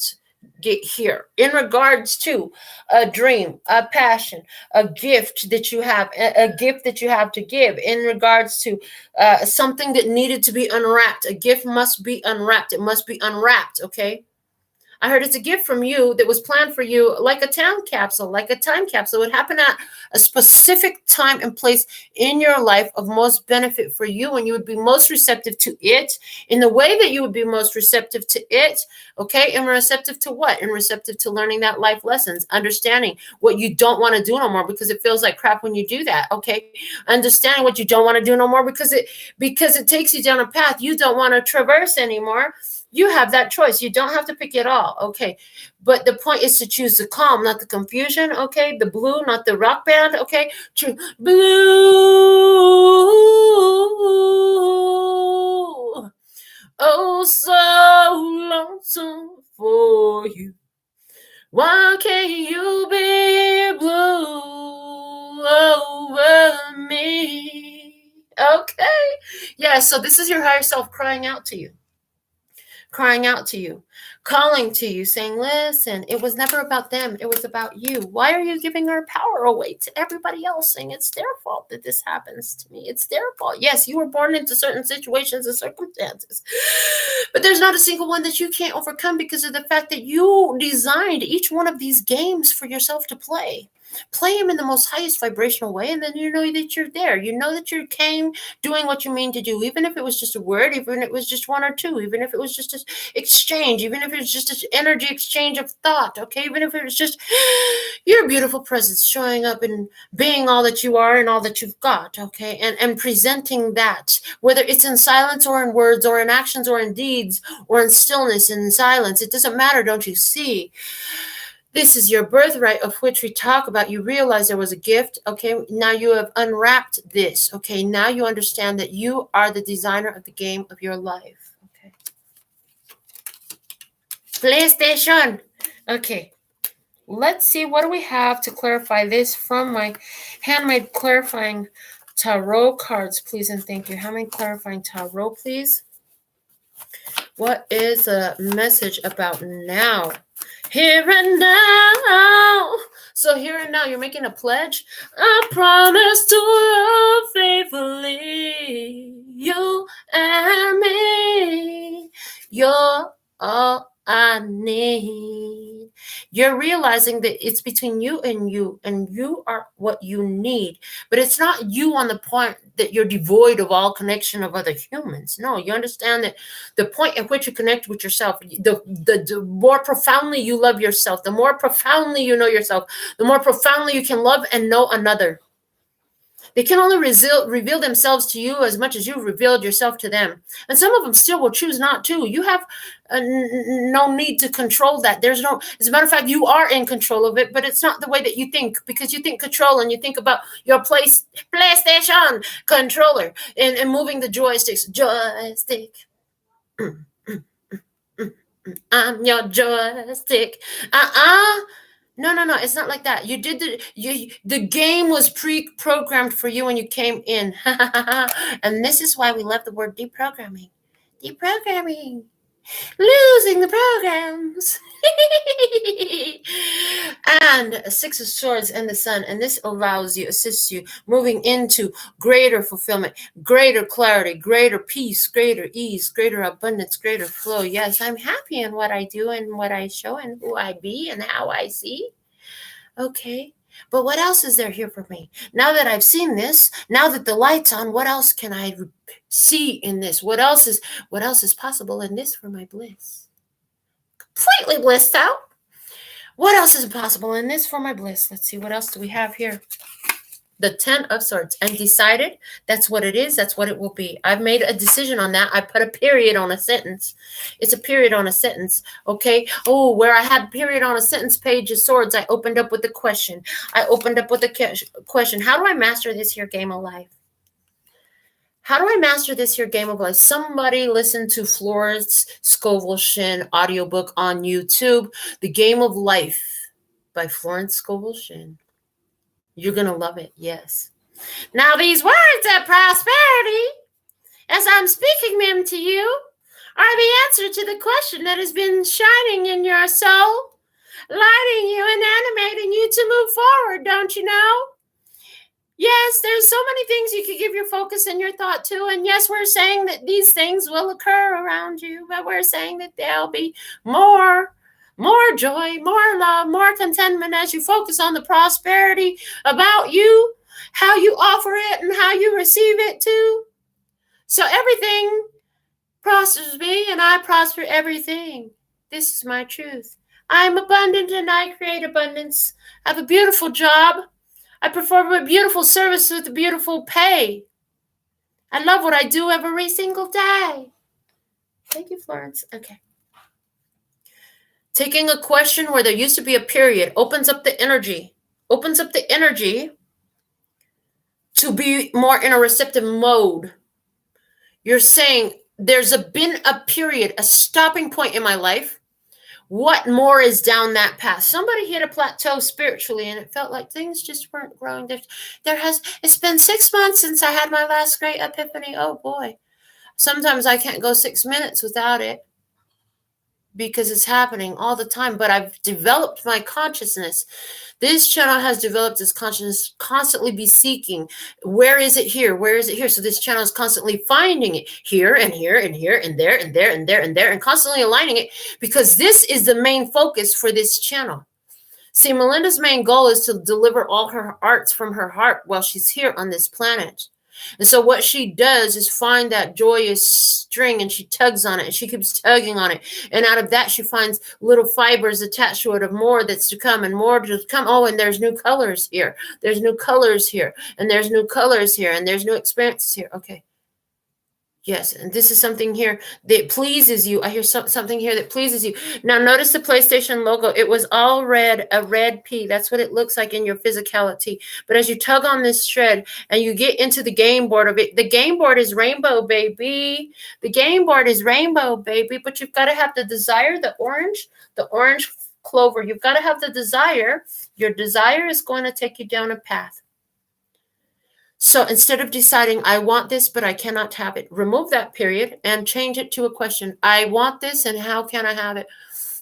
get here in regards to a dream, a passion, a gift that you have, to give in regards to something that needed to be unwrapped. A gift must be unwrapped. It must be unwrapped, okay? I heard it's a gift from you that was planned for you, like a time capsule, like a time capsule. It would happen at a specific time and place in your life of most benefit for you, and you would be most receptive to it in the way that you would be most receptive to it. Okay. And receptive to what? And receptive to learning that life lessons, understanding what you don't want to do no more because it feels like crap when you do that. Okay. Understanding what you don't want to do no more because it takes you down a path you don't want to traverse anymore. You have that choice. You don't have to pick it all. Okay. But the point is to choose the calm, not the confusion. Okay. The blue, not the rock band. Okay. Blue. Oh, so lonesome for you. Why can't you be blue over me? Okay. Yeah, so this is your higher self crying out to you. Crying out to you, calling to you, saying, listen, it was never about them. It was about you. Why are you giving our power away to everybody else, saying it's their fault that this happens to me? It's their fault. Yes, you were born into certain situations and circumstances, but there's not a single one that you can't overcome because of the fact that you designed each one of these games for yourself to play. Play them in the most highest vibrational way, and then you know that you're there. You know that you came doing what you mean to do, even if it was just a word, even if it was just one or two, even if it was just an exchange, even if it was just an energy exchange of thought, okay? Even if it was just your beautiful presence showing up and being all that you are and all that you've got, okay? And presenting that, whether it's in silence or in words or in actions or in deeds or in stillness and in silence, it doesn't matter, don't you see? This is your birthright of which we talk about. You realize there was a gift. Okay. Now you have unwrapped this. Okay. Now you understand that you are the designer of the game of your life. Okay. PlayStation. Okay. Let's see. What do we have to clarify this from my handmade clarifying tarot cards, please? And thank you. Handmade clarifying tarot, please. What is a message about now? Here and now. So here and now, you're making a pledge. I promise to love faithfully. You and me. You're all I need. You're realizing that it's between you, and you are what you need. But it's not you on the point that you're devoid of all connection of other humans. No, you understand that the point at which you connect with yourself, the more profoundly you love yourself, the more profoundly you know yourself, the more profoundly you can love and know another. They can only reveal themselves to you as much as you've revealed yourself to them. And some of them still will choose not to. You have no need to control that. As a matter of fact, you are in control of it, but it's not the way that you think, because you think control and you think about your PlayStation controller and moving the joysticks. Joystick. I'm your joystick. No. It's not like that. You did the game was pre-programmed for you when you came in. And this is why we love the word deprogramming. Deprogramming. Losing the programs. And a 6 of Swords and the Sun. And this allows you, assists you, moving into greater fulfillment, greater clarity, greater peace, greater ease, greater abundance, greater flow. Yes, I'm happy in what I do and what I show and who I be and how I see. Okay. But what else is there here for me? Now that I've seen this, now that the light's on, what else can I see in this? What else is possible in this for my bliss? Completely blissed out. What else is possible in this for my bliss? Let's see. What else do we have here? The 10 of Swords. And decided. That's what it is. That's what it will be. I've made a decision on that. I put a period on a sentence. It's a period on a sentence. Okay. Oh, where I had period on a sentence, Page of Swords, I opened up with a question. I opened up with a question. How do I master this here game of life? How do I master this here game of life? Somebody listen to Florence Scovel Shinn audiobook on YouTube, The Game of Life by Florence Scovel Shinn. You're going to love it, yes. Now these words of prosperity, as I'm speaking them to you, are the answer to the question that has been shining in your soul, lighting you and animating you to move forward, don't you know? Yes, there's so many things you could give your focus and your thought to. And yes, we're saying that these things will occur around you, but we're saying that there'll be more more joy, more love, more contentment as you focus on the prosperity about you, how you offer it and how you receive it too. So everything prospers me and I prosper everything. This is my truth. I am abundant and I create abundance. I have a beautiful job. I perform a beautiful service with a beautiful pay. I love what I do every single day. Thank you, Florence. Okay. Taking a question where there used to be a period opens up the energy. Opens up the energy to be more in a receptive mode. You're saying there's been a period, a stopping point in my life. What more is down that path? Somebody hit a plateau spiritually and it felt like things just weren't growing. It's been 6 months since I had my last great epiphany. Oh boy. Sometimes I can't go 6 minutes without it because it's happening all the time, but I've developed my consciousness. This channel has developed its consciousness, constantly be seeking. Where is it here? Where is it here? So this channel is constantly finding it here and here and here and there and there and there and there and constantly aligning it because this is the main focus for this channel. See, Melinda's main goal is to deliver all her arts from her heart while she's here on this planet. And so what she does is find that joyous string and she tugs on it and she keeps tugging on it. And out of that, she finds little fibers attached to it of more that's to come and more to come. Oh, and there's new colors here. There's new colors here. And there's new colors here. And there's new experiences here. Okay. Yes, and this is something here that pleases you. I hear something here that pleases you. Now, notice the PlayStation logo. It was all red, a red P. That's what it looks like in your physicality. But as you tug on this thread and you get into the game board of it, the game board is rainbow, baby. The game board is rainbow, baby. But you've got to have the desire, the orange clover. You've got to have the desire. Your desire is going to take you down a path. So instead of deciding, I want this, but I cannot have it, remove that period and change it to a question. I want this, and how can I have it?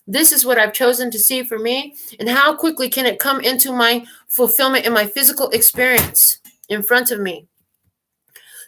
This is what I've chosen to see for me, and how quickly can it come into my fulfillment in my physical experience in front of me?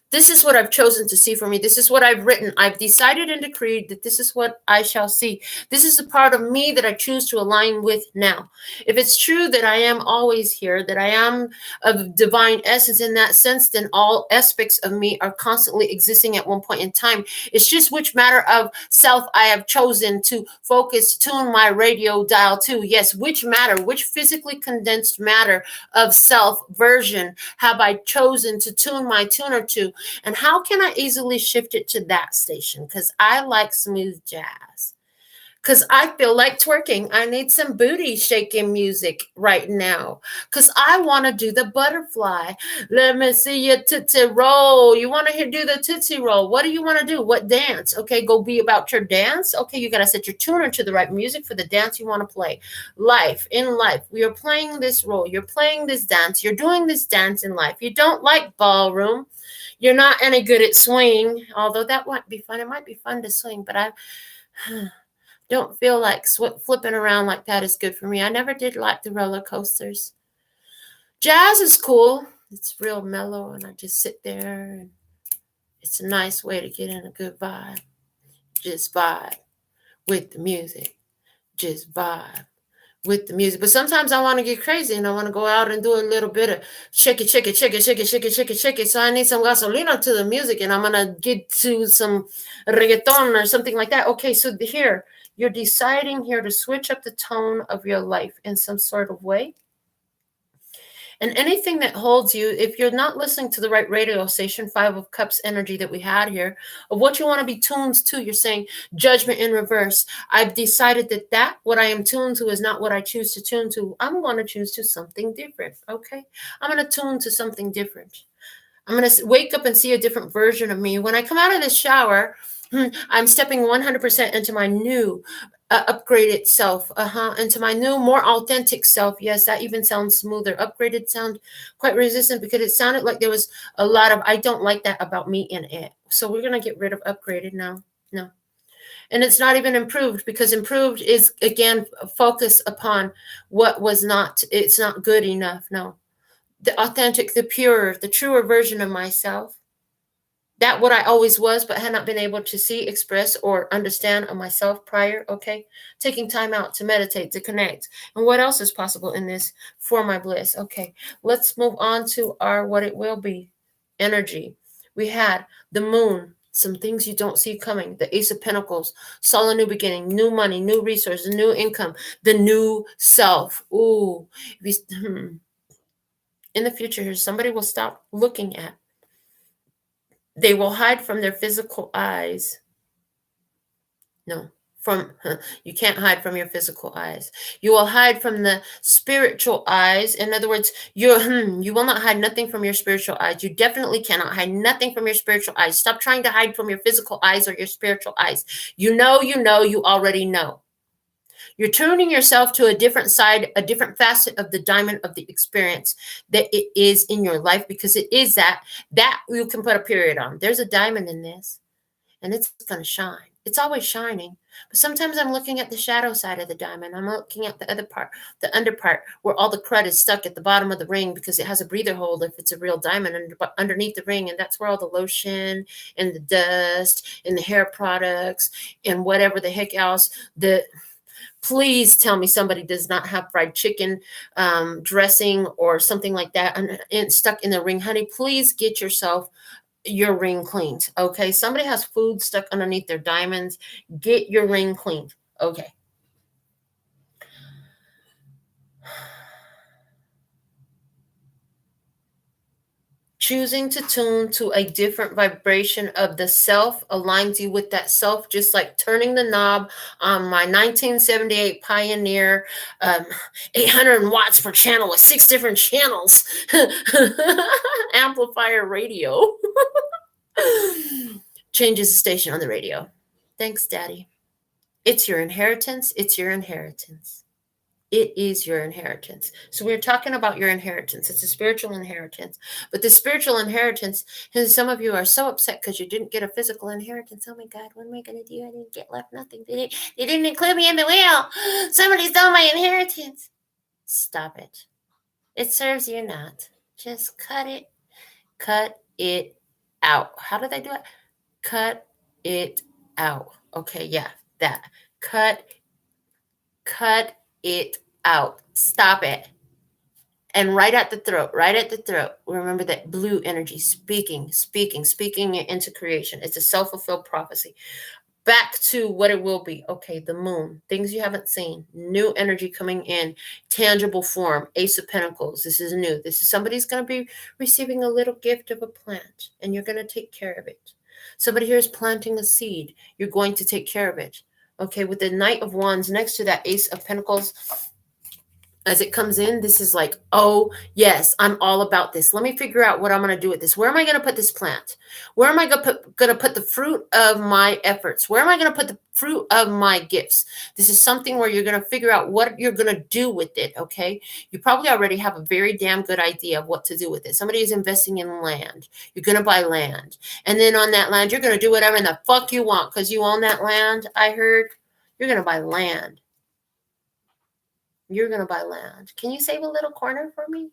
This is what I've chosen to see for me. This is what I've written. I've decided and decreed that this is what I shall see. This is the part of me that I choose to align with now. If it's true that I am always here, that I am of divine essence in that sense, then all aspects of me are constantly existing at one point in time. It's just which matter of self I have chosen to focus, tune my radio dial to. Yes, which matter, which physically condensed matter of self version have I chosen to tune my tuner to? And how can I easily shift it to that station? Because I like smooth jazz. Because I feel like twerking. I need some booty shaking music right now. Because I want to do the butterfly. Let me see your tootsie roll. You want to do the tootsie roll. What do you want to do? What dance? Okay, go be about your dance. Okay, you got to set your tuner to the right music for the dance you want to play. In life, we are playing this role. You're playing this dance. You're doing this dance in life. You don't like ballroom. You're not any good at swing, although that might be fun. It might be fun to swing, but I don't feel like flipping around like that is good for me. I never did like the roller coasters. Jazz is cool. It's real mellow, and I just sit there, and it's a nice way to get in a good vibe. Just vibe with the music. Just vibe with the music. But sometimes I want to get crazy and I want to go out and do a little bit of shake it. So I need some gasolina to the music, and I'm going to get to some reggaeton or something like that. Okay, so here, you're deciding here to switch up the tone of your life in some sort of way. And anything that holds you, if you're not listening to the right radio station, 5 of Cups energy that we had here, of what you want to be tuned to, you're saying judgment in reverse. I've decided that what I am tuned to is not what I choose to tune to. I'm going to choose to something different, okay? I'm going to tune to something different. I'm going to wake up and see a different version of me. When I come out of this shower, I'm stepping 100% into my new upgraded self, into my new, more authentic self. Yes, that even sounds smoother. Upgraded sound quite resistant because it sounded like there was a lot of, I don't like that about me in it. So we're going to get rid of upgraded now. No. And it's not even improved, because improved is, again, focus upon what was not, it's not good enough. No. The authentic, the pure, the truer version of myself. that what I always was, but had not been able to see, express, or understand of myself prior. Okay. Taking time out to meditate, to connect. And what else is possible in this for my bliss? Okay. Let's move on to our what it will be energy. We had the moon, some things you don't see coming, the Ace of Pentacles, saw a new beginning, new money, new resources, new income, the new self. Ooh. In the future here, somebody will stop looking at. They will hide from their physical eyes. No, you can't hide from your physical eyes. You will hide from the spiritual eyes. In other words, you will not hide nothing from your spiritual eyes. You definitely cannot hide nothing from your spiritual eyes. Stop trying to hide from your physical eyes or your spiritual eyes. You already know. You're tuning yourself to a different side, a different facet of the diamond of the experience that it is in your life, because it is that you can put a period on. There's a diamond in this, and it's going to shine. It's always shining. But sometimes I'm looking at the shadow side of the diamond. I'm looking at the other part, the under part, where all the crud is stuck at the bottom of the ring because it has a breather hole if it's a real diamond underneath the ring. And that's where all the lotion and the dust and the hair products and whatever the heck else, please tell me somebody does not have fried chicken dressing or something like that and stuck in the ring. Honey, please get yourself your ring cleaned. Okay. Somebody has food stuck underneath their diamonds. Get your ring cleaned. Okay. Choosing to tune to a different vibration of the self aligns you with that self, just like turning the knob on my 1978 Pioneer 800 watts per channel with 6 different channels amplifier radio. Changes the station on the radio. Thanks, Daddy. It's your inheritance. It's your inheritance. It is your inheritance. So we're talking about your inheritance. It's a spiritual inheritance. But the spiritual inheritance, and some of you are so upset because you didn't get a physical inheritance. Oh my God, what am I going to do? I didn't get left nothing. They didn't include me in the will. Somebody stole my inheritance. Stop it. It serves you not. Just cut it. Cut it out. How did I do it? Cut it out. Okay, yeah, that. Cut it out. Stop it. And right at the throat, remember that blue energy, speaking it into creation. It's a self-fulfilled prophecy. Back to what it will be. Okay, the moon, things you haven't seen, new energy coming in, tangible form, Ace of Pentacles. This is new. This is somebody's going to be receiving a little gift of a plant, and you're going to take care of it. Somebody here is planting a seed. You're going to take care of it. Okay, with the Knight of Wands next to that Ace of Pentacles, as it comes in, this is like, oh, yes, I'm all about this. Let me figure out what I'm going to do with this. Where am I going to put this plant? Where am I going to put the fruit of my efforts? Where am I going to put the fruit of my gifts? This is something where you're going to figure out what you're going to do with it, okay? You probably already have a very damn good idea of what to do with it. Somebody is investing in land. You're going to buy land. And then on that land, you're going to do whatever in the fuck you want because you own that land, I heard. You're going to buy land. You're going to buy land. Can you save a little corner for me?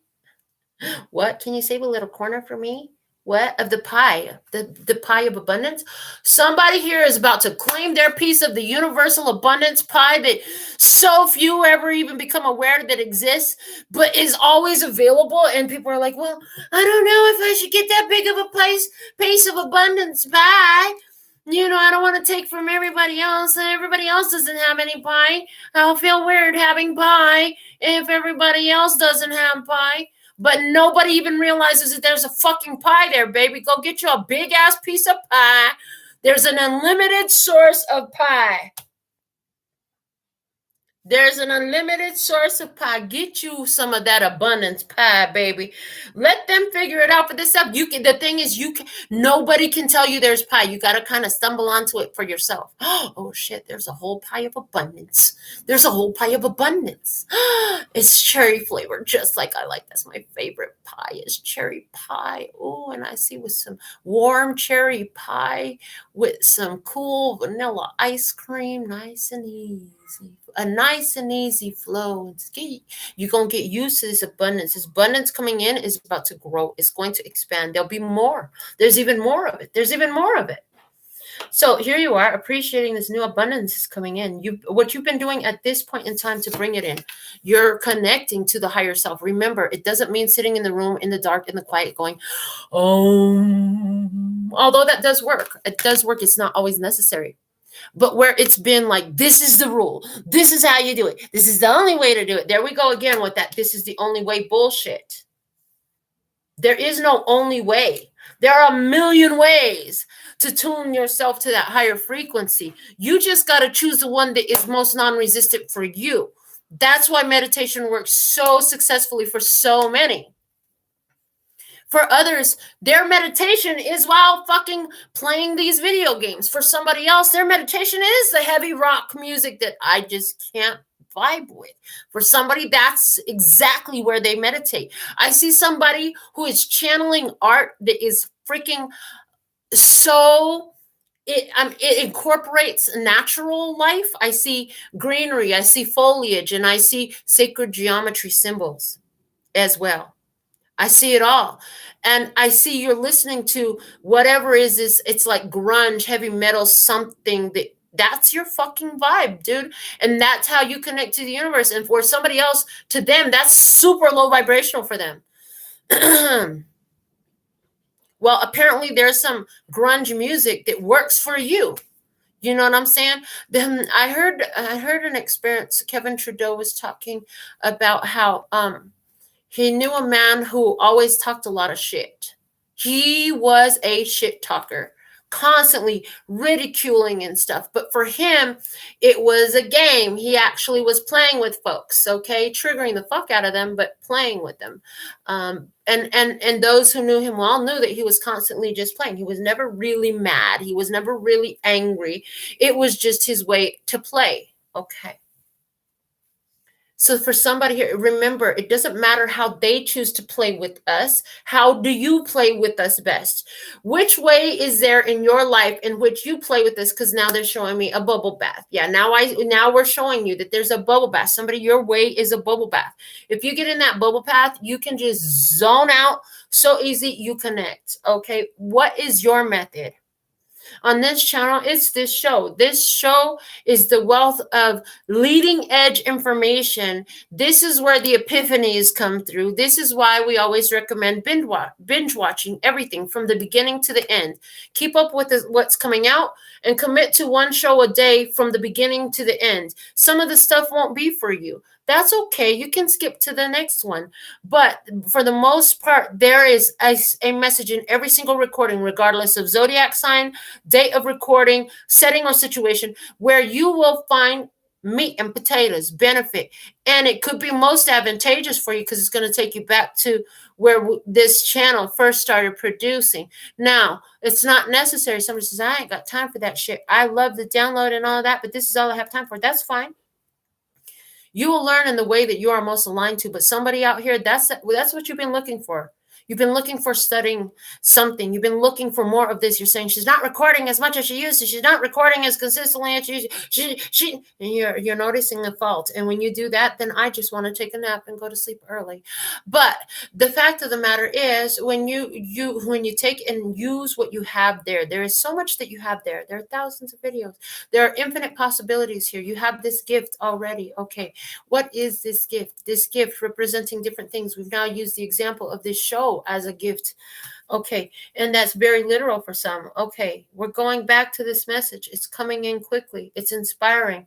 What? Can you save a little corner for me? What? Of the pie, the pie of abundance? Somebody here is about to claim their piece of the universal abundance pie that so few ever even become aware that exists, but is always available. And people are like, well, I don't know if I should get that big of a piece of abundance pie. I don't want to take from everybody else, and everybody else doesn't have any pie. I'll feel weird having pie if everybody else doesn't have pie. But nobody even realizes that there's a fucking pie there, baby. Go get you a big-ass piece of pie. There's an unlimited source of pie. There's an unlimited source of pie. Get you some of that abundance pie, baby. Let them figure it out for themselves. The thing is, nobody can tell you there's pie. You got to kind of stumble onto it for yourself. Oh shit, there's a whole pie of abundance. There's a whole pie of abundance. It's cherry flavored, just like I like. That's my favorite pie is cherry pie. Oh, and I see with some warm cherry pie with some cool vanilla ice cream, nice and easy. a nice and easy flow. You're going to get used to this abundance. This abundance coming in is about to grow. It's going to expand. There'll be more. There's even more of it. There's even more of it. So here you are, appreciating this new abundance is coming in. What you've been doing at this point in time to bring it in, you're connecting to the higher self. Remember, it doesn't mean sitting in the room in the dark, in the quiet, going, oh, although that does work. It does work. It's not always necessary. But where it's been like, this is the rule. This is how you do it. This is the only way to do it. There we go again with that. This is the only way bullshit. There is no only way. There are a million ways to tune yourself to that higher frequency. You just got to choose the one that is most non-resistant for you. That's why meditation works so successfully for so many. For others, their meditation is while fucking playing these video games. For somebody else, their meditation is the heavy rock music that I just can't vibe with. For somebody, that's exactly where they meditate. I see somebody who is channeling art that is freaking so it incorporates natural life. I see greenery, I see foliage, and I see sacred geometry symbols as well. I see it all. And I see you're listening to whatever is it's like grunge, heavy metal, something that's your fucking vibe, dude. And that's how you connect to the universe. And for somebody else, to them, that's super low vibrational for them. Well, apparently there's some grunge music that works for you. You know what I'm saying? Then I heard an experience. Kevin Trudeau was talking about how he knew a man who always talked a lot of shit. He was a shit talker, constantly ridiculing and stuff. But for him, it was a game. He actually was playing with folks, okay? Triggering the fuck out of them, but playing with them. And those who knew him well knew that he was constantly just playing. He was never really mad. He was never really angry. It was just his way to play, okay? So for somebody here, remember, it doesn't matter how they choose to play with us. How do you play with us best? Which way is there in your life in which you play with this? Because now they're showing me a bubble bath. Yeah, now we're showing you that there's a bubble bath. Somebody, your way is a bubble bath. If you get in that bubble bath, you can just zone out so easy. You connect. Okay, what is your method? On this channel, it's this show. This show is the wealth of leading edge information. This is where the epiphanies come through. This is why we always recommend binge watching everything from the beginning to the end. Keep up with what's coming out and commit to one show a day from the beginning to the end. Some of the stuff won't be for you. That's okay. You can skip to the next one. But for the most part, there is a message in every single recording, regardless of zodiac sign, date of recording, setting, or situation, where you will find meat and potatoes, benefit. And it could be most advantageous for you because it's going to take you back to where this channel first started producing. Now, it's not necessary. Somebody says, I ain't got time for that shit. I love the download and all of that, but this is all I have time for. That's fine. You will learn in the way that you are most aligned to. But somebody out here, that's what you've been looking for. You've been looking for studying something. You've been looking for more of this. You're saying she's not recording as much as she used to. She's not recording as consistently as she and you're noticing a fault. And when you do that, then I just want to take a nap and go to sleep early. But the fact of the matter is, when you take and use what you have there is so much that you have there. There are thousands of videos. There are infinite possibilities here. You have this gift already. Okay, what is this gift? This gift representing different things. We've now used the example of this show as a gift. Okay, and that's very literal for some. Okay, we're going back to this message. It's coming in quickly. It's inspiring.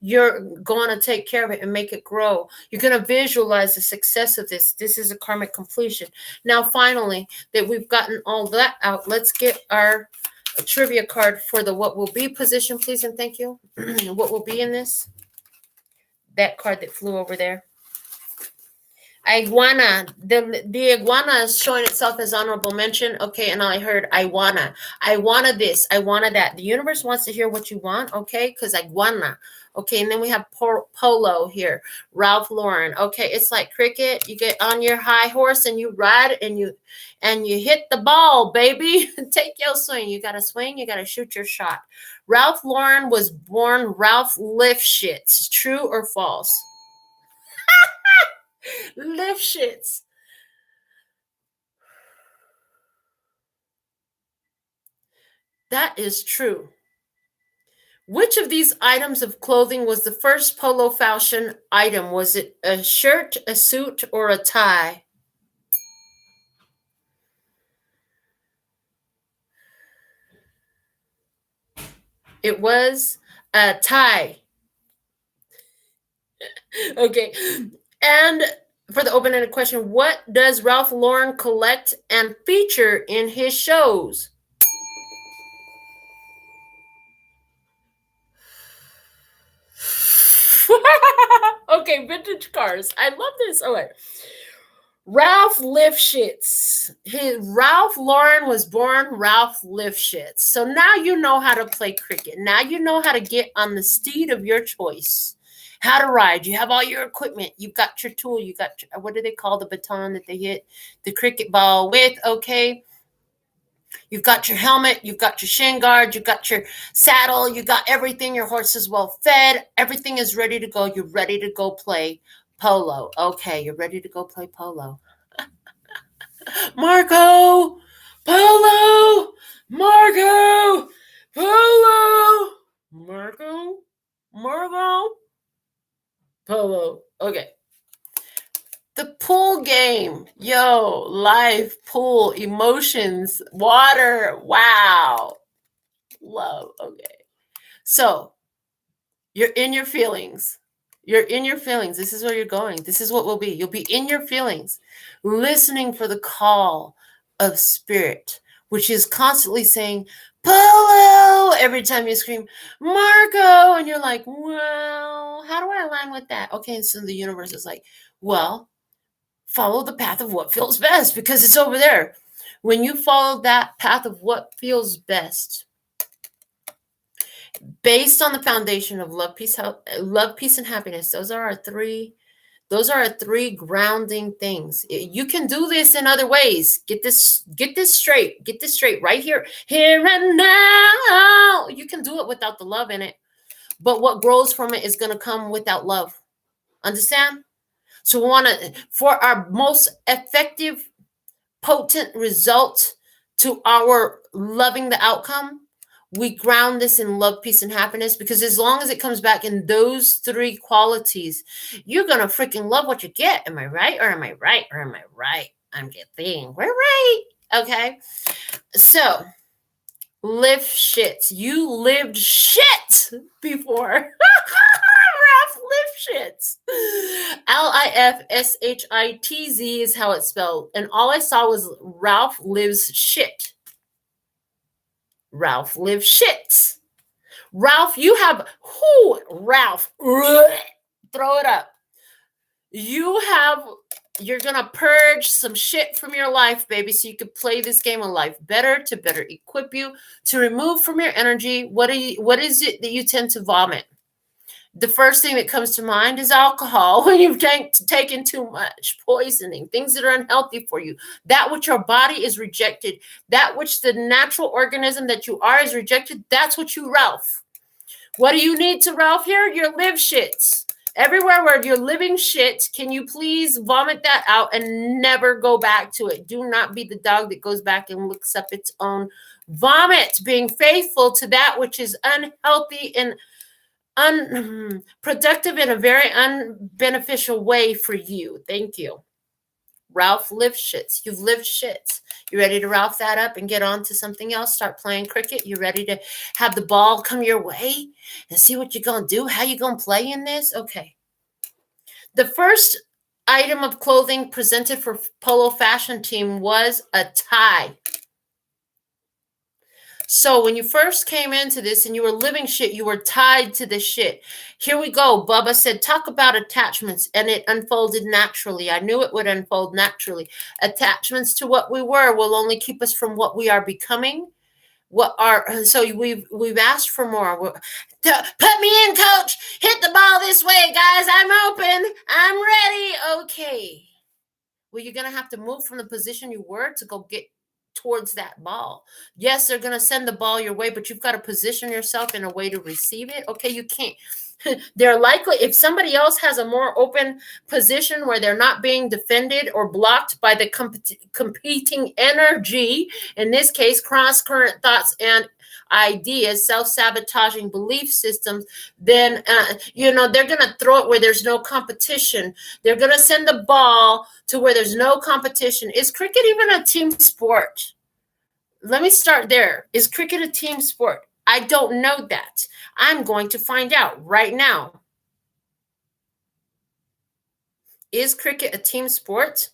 You're going to take care of it and make it grow. You're going to visualize the success of this. This is a karmic completion. Now, finally, that we've gotten all that out, let's get our trivia card for the what will be position, please, and thank you. What will be in this? That card that flew over there. Iguana. The iguana is showing itself as honorable mention. Okay, and I heard I wanna this, I wanna that. The universe wants to hear what you want, okay? Because iguana. Okay, and then we have polo here, Ralph Lauren. Okay, it's like cricket. You get on your high horse and you ride and you hit the ball, baby. Take your swing. You got to swing. You got to shoot your shot. Ralph Lauren was born Ralph Lifshitz. True or false? Lifshitz. That is true. Which of these items of clothing was the first polo fashion item? Was it a shirt, a suit, or a tie? It was a tie. Okay. And for the open-ended question, what does Ralph Lauren collect and feature in his shows? Okay, vintage cars. I love this. Okay. Ralph Lifshitz. Ralph Lauren was born Ralph Lifshitz. So now you know how to play cricket. Now you know how to get on the steed of your choice. How to ride. You have all your equipment. You've got your tool. You got your, what do they call the baton that they hit the cricket ball with? Okay. You've got your helmet. You've got your shin guard. You've got your saddle. You got everything. Your horse is well fed. Everything is ready to go. You're ready to go play polo. Okay, you're ready to go play polo. Marco! Polo! Marco! Polo! Marco? Marco? Polo. Okay. The pool game. Yo, life, pool, emotions, water. Wow. Love. Okay. So, you're in your feelings. You're in your feelings. This is where you're going. This is what will be. You'll be in your feelings, listening for the call of spirit, which is constantly saying, Polo, every time you scream, Marco, and you're like, well, how do I align with that? Okay, and so the universe is like, well, follow the path of what feels best because it's over there. When you follow that path of what feels best, based on the foundation of love, peace, and happiness, those are our three grounding things. You can do this in other ways. Get this straight. Get this straight right here and now. You can do it without the love in it, but what grows from it is going to come without love. Understand? So we want to, for our most effective, potent result to our loving the outcome, we ground this in love, peace, and happiness, because as long as it comes back in those three qualities, you're going to freaking love what you get. Am I right? Or am I right? Or am I right? I'm getting, we're right. Okay. So, live shit. You lived shit before. Ralph Lifshitz. Lifshitz is how it's spelled. And all I saw was Ralph lives shit. Ralph lives shit. Ralph, you have who? Ralph. Throw it up. You're gonna purge some shit from your life, baby, so you can play this game of life better, to better equip you, to remove from your energy. What is it that you tend to vomit? The first thing that comes to mind is alcohol. When you've taken too much, poisoning, things that are unhealthy for you, that which your body is rejected, that which the natural organism that you are is rejected, that's what you Ralph. What do you need to Ralph here? Your live shits. Everywhere where you're living shit, can you please vomit that out and never go back to it? Do not be the dog that goes back and looks up its own vomit. Being faithful to that which is unhealthy and unproductive in a very unbeneficial way for you. Thank you. Ralph lived shits. You've lived shits. You ready to Ralph that up and get on to something else? Start playing cricket. You ready to have the ball come your way and see what you're going to do? How you going to play in this? Okay. The first item of clothing presented for Polo Fashion Team was a tie. So when you first came into this and you were living shit, you were tied to this shit. Here we go. Bubba said, talk about attachments, and it unfolded naturally. I knew it would unfold naturally. Attachments to what we were will only keep us from what we are becoming. So we've asked for more. Put me in, coach. Hit the ball this way, guys. I'm open. I'm ready. Okay. Well, you're going to have to move from the position you were to go get towards that ball. Yes, they're going to send the ball your way, but you've got to position yourself in a way to receive it. Okay, you can't. They're likely, if somebody else has a more open position where they're not being defended or blocked by the competing energy, in this case, cross-current thoughts and ideas, self-sabotaging belief systems, then they're going to throw it where there's no competition. They're going to send the ball to where there's no competition. Is cricket even a team sport? Let me start there. Is cricket a team sport? I don't know that. I'm going to find out right now. Is cricket a team sport?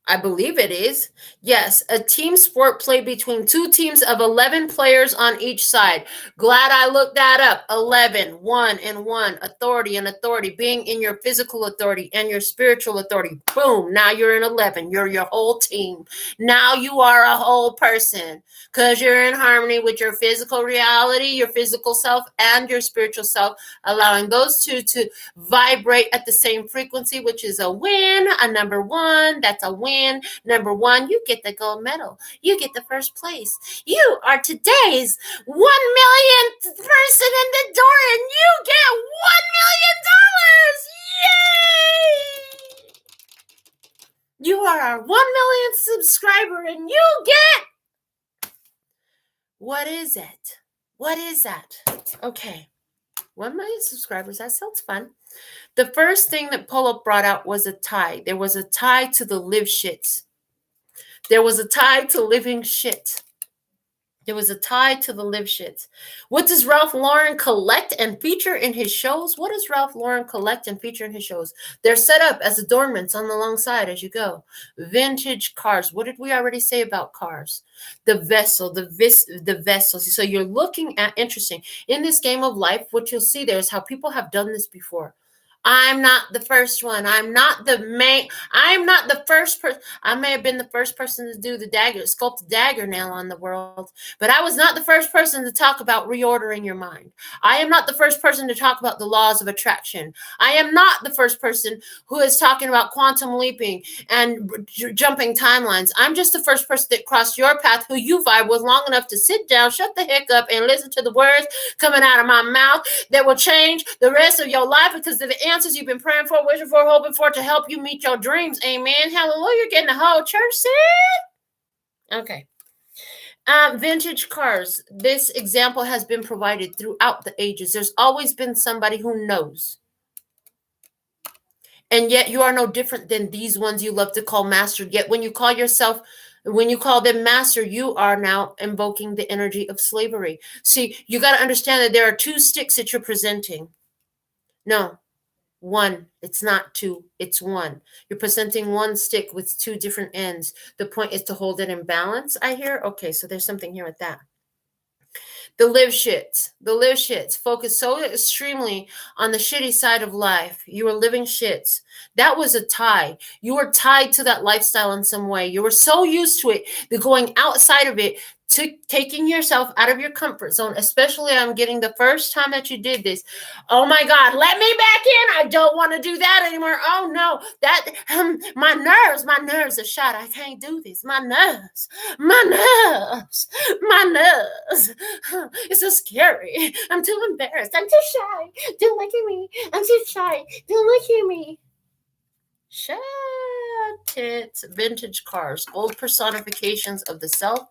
I believe it is. Yes, a team sport played between two teams of 11 players on each side. Glad I looked that up. 11, 1 and 1, authority and authority, being in your physical authority and your spiritual authority. Boom, now you're in 11. You're your whole team. Now you are a whole person because you're in harmony with your physical reality, your physical self, and your spiritual self, allowing those two to vibrate at the same frequency, which is a win, a number one. That's a win. Number one, you get the gold medal. You get the first place. You are today's 1 millionth person in the door, and you get $1 million. Yay! You are our 1 millionth subscriber, and you get. What is it? What is that? Okay. 1 million subscribers. That sounds fun. The first thing that Polo brought out was a tie. There was a tie to the live shits. There was a tie to living shit. There was a tie to the live shits. What does Ralph Lauren collect and feature in his shows? What does Ralph Lauren collect and feature in his shows? They're set up as adornments on the long side as you go. Vintage cars. What did we already say about cars? The vessel, the vessels. So you're looking at, interesting, in this game of life, what you'll see there is how people have done this before. I'm not the first one. I'm not the first person. I may have been the first person to do sculpt the dagger nail on the world, but I was not the first person to talk about reordering your mind. I am not the first person to talk about the laws of attraction. I am not the first person who is talking about quantum leaping and jumping timelines. I'm just the first person that crossed your path who you vibe with long enough to sit down, shut the heck up, and listen to the words coming out of my mouth that will change the rest of your life because of the answers you've been praying for, wishing for, hoping for to help you meet your dreams. Amen. Hallelujah. You're getting the whole church set. Okay. Vintage cars. This example has been provided throughout the ages. There's always been somebody who knows. And yet you are no different than these ones you love to call master. Yet when you call them master, you are now invoking the energy of slavery. See, you got to understand that there are two sticks that you're presenting. No. One. It's not two. It's one. You're presenting one stick with two different ends. The point is to hold it in balance, I hear. Okay, so there's something here with that. The live shits focus so extremely on the shitty side of life. You are living shits. That was a tie. You were tied to that lifestyle in some way. You were so used to it that going outside of it, to taking yourself out of your comfort zone, especially I'm getting the first time that you did this. Oh my God, let me back in. I don't want to do that anymore. Oh no, my nerves are shot. I can't do this. My nerves. It's so scary. I'm too embarrassed. I'm too shy. Don't look at me. I'm too shy. Don't look at me. Shut it. Vintage cars, old personifications of the self,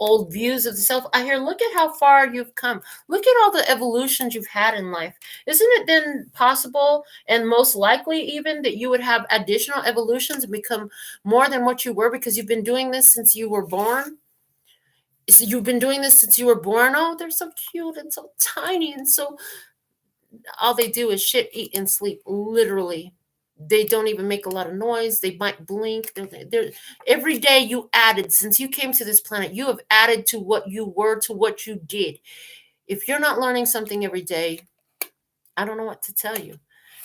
old views of the self. I hear, look at how far you've come. Look at all the evolutions you've had in life. Isn't it then possible and most likely even that you would have additional evolutions and become more than what you were because you've been doing this since you were born? So you've been doing this since you were born. Oh, they're so cute and so tiny and so all they do is shit, eat, and sleep, literally. They don't even make a lot of noise. They might blink. They're, every day you added, since you came to this planet, you have added to what you were, to what you did. If you're not learning something every day, I don't know what to tell you,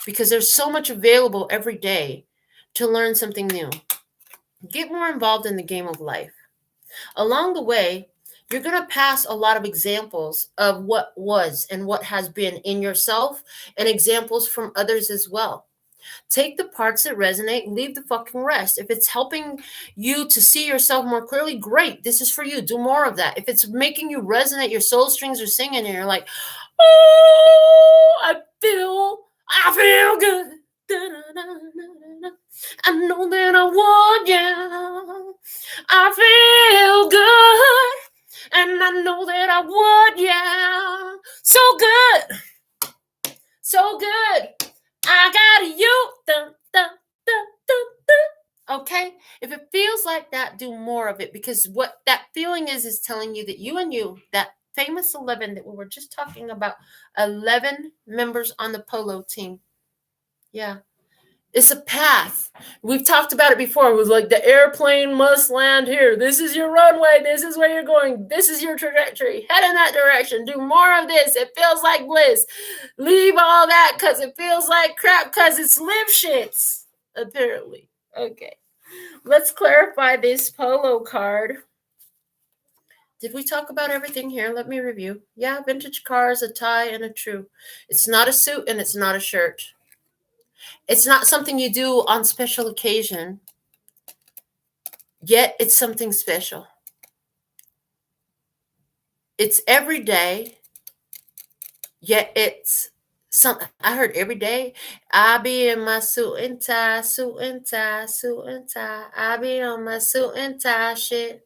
because there's so much available every day to learn something new. Get more involved in the game of life. Along the way, you're going to pass a lot of examples of what was and what has been in yourself and examples from others as well. Take the parts that resonate and leave the fucking rest. If it's helping you to see yourself more clearly, great. This is for you. Do more of that. If it's making you resonate, your soul strings are singing and you're like, oh, I feel good. I know that I want you. I feel good. And I know that I want you. So good. So good. I got you. Dun, dun, dun, dun, dun. Okay? If it feels like that, do more of it, because what that feeling is telling you that you, that famous 11 that we were just talking about, 11 members on the polo team. Yeah. It's a path. We've talked about it before. It was like the airplane must land here. This is your runway. This is where you're going. This is your trajectory. Head in that direction. Do more of this. It feels like bliss. Leave all that because it feels like crap because it's live shits, apparently. Okay. Let's clarify this polo card. Did we talk about everything here? Let me review. Yeah, vintage cars, a tie, and a true. It's not a suit and it's not a shirt. It's not something you do on special occasion, yet it's something special. It's every day, yet it's something. I heard every day. I be in my suit and tie, suit and tie, suit and tie. I be on my suit and tie shit.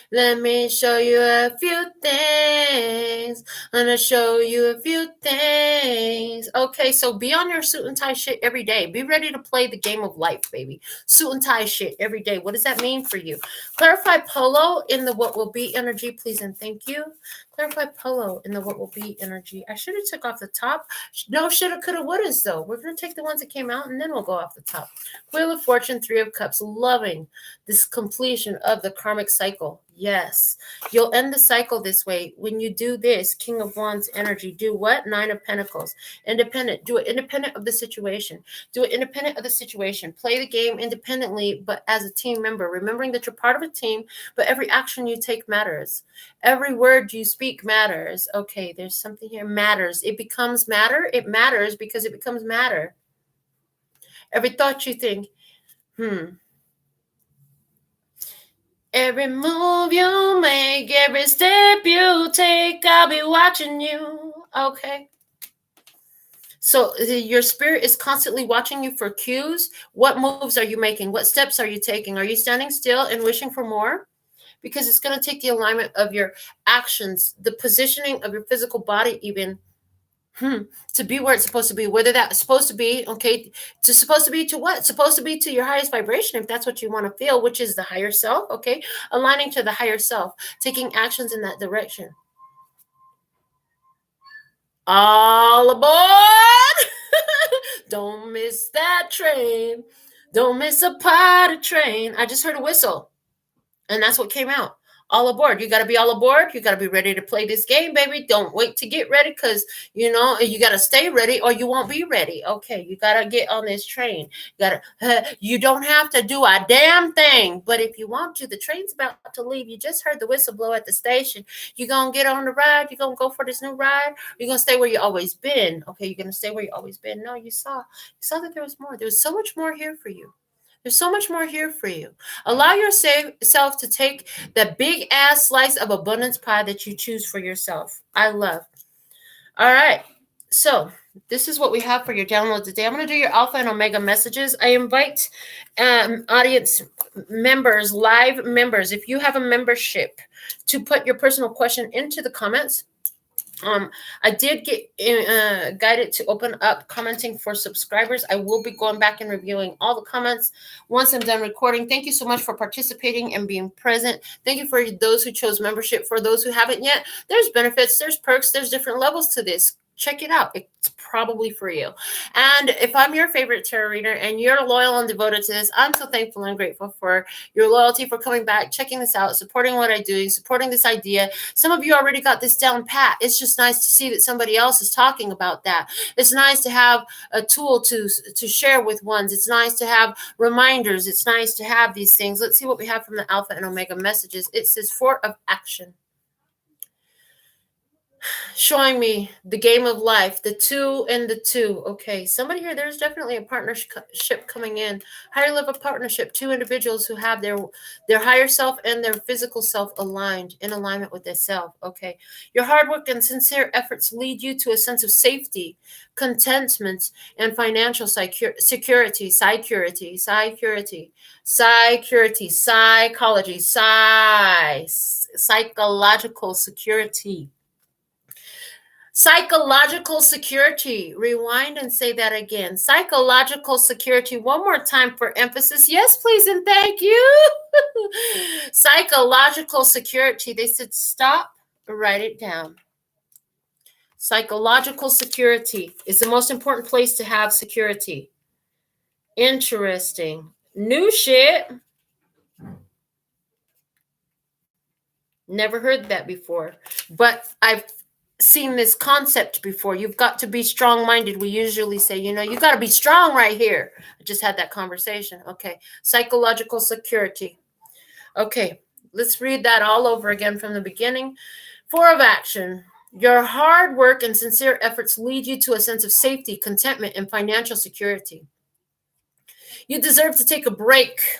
Let me show you a few things. I'm gonna show you a few things. Okay, so be on your suit and tie shit every day. Be ready to play the game of life, baby. Suit and tie shit every day. What does that mean for you? Clarify polo in the what will be energy, please and thank you. Clarify polo in the what will be energy. I should have took off the top. No, shoulda, coulda, wouldas, though. We're going to take the ones that came out, and then we'll go off the top. Wheel of Fortune, Three of Cups. Loving this completion of the karmic cycle. Yes. You'll end the cycle this way. When you do this, King of Wands energy, do what? Nine of Pentacles. Independent. Do it independent of the situation. Do it independent of the situation. Play the game independently, but as a team member. Remembering that you're part of a team, but every action you take matters. Every word you speak matters. Okay, there's something here. Matters. It becomes matter. It matters because it becomes matter. Every thought you think, every move you make, every step you take, I'll be watching you. Okay. So your spirit is constantly watching you for cues. What moves are you making? What steps are you taking? Are you standing still and wishing for more? Because it's going to take the alignment of your actions, the positioning of your physical body even, to be where it's supposed to be, whether that's supposed to be, okay, supposed to be to what? Supposed to be to your highest vibration, if that's what you want to feel, which is the higher self, okay? Aligning to the higher self, taking actions in that direction. All aboard! Don't miss that train. Don't miss a part of train. I just heard a whistle, and that's what came out. All aboard. You got to be all aboard. You got to be ready to play this game, baby. Don't wait to get ready because, you got to stay ready or you won't be ready. Okay, you got to get on this train. You don't have to do a damn thing. But if you want to, the train's about to leave. You just heard the whistle blow at the station. You're going to get on the ride. You're going to go for this new ride. You're going to stay where you always been. Okay, you're going to stay where you always been. No, you saw that there was more. There was so much more here for you. There's so much more here for you. Allow yourself to take the big ass slice of abundance pie that you choose for yourself. I love. All right. So this is what we have for your download today. I'm going to do your alpha and omega messages. I invite audience members, live members, if you have a membership, to put your personal question into the comments. I did get guided to open up commenting for subscribers. I will be going back and reviewing all the comments once I'm done recording. Thank you so much for participating and being present. Thank you for those who chose membership. For those who haven't yet, there's benefits, there's perks, there's different levels to this. Check it out. It's probably for you. And if I'm your favorite tarot reader and you're loyal and devoted to this, I'm so thankful and grateful for your loyalty, for coming back, checking this out, supporting what I do, supporting this idea. Some of you already got this down pat. It's just nice to see that somebody else is talking about that. It's nice to have a tool to share with ones. It's nice to have reminders. It's nice to have these things. Let's see what we have from the Alpha and Omega messages. It says 4 of action. Showing me the game of life, the 2 and the 2. Okay, somebody here, there's definitely a partnership coming in. Higher level partnership, two individuals who have their higher self and their physical self aligned, in alignment with their self. Okay, your hard work and sincere efforts lead you to a sense of safety, contentment, and financial security, psychology, psychological security. Psychological security. Rewind and say that again. Psychological security. One more time for emphasis. Yes, please, and thank you. Psychological security. They said stop, write it down. Psychological security is the most important place to have security. Interesting. New shit. Never heard that before. But I've seen this concept before. You've got to be strong-minded. We usually say, you got to be strong right here. I just had that conversation. Okay. Psychological security. Okay. Let's read that all over again from the beginning. 4 of action. Your hard work and sincere efforts lead you to a sense of safety, contentment, and financial security. You deserve to take a break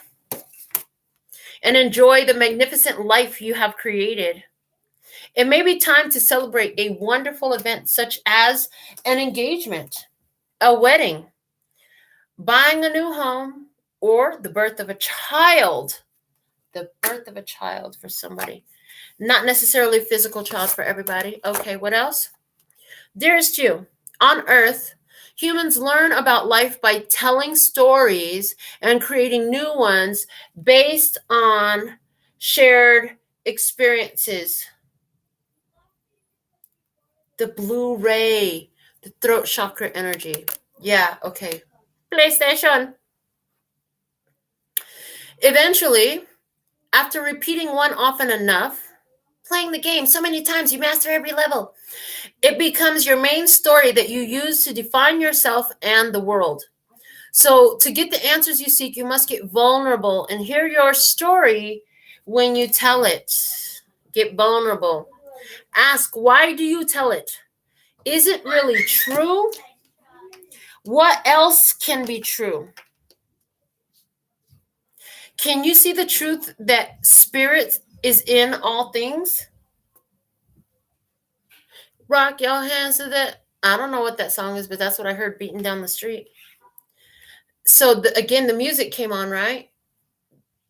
and enjoy the magnificent life you have created. It may be time to celebrate a wonderful event such as an engagement, a wedding, buying a new home, or the birth of a child. The birth of a child for somebody. Not necessarily a physical child for everybody. Okay, what else? Dearest you, on Earth, humans learn about life by telling stories and creating new ones based on shared experiences. The blue ray, the throat chakra energy. Yeah, okay. PlayStation. Eventually, after repeating one often enough, playing the game so many times you master every level, it becomes your main story that you use to define yourself and the world. So to get the answers you seek, you must get vulnerable and hear your story when you tell it. Get vulnerable. Ask, why do you tell it? Is it really true? What else can be true? Can you see the truth that spirit is in all things? Rock your hands to that. I don't know what that song is, but that's what I heard beating down the street. So again, the music came on, right?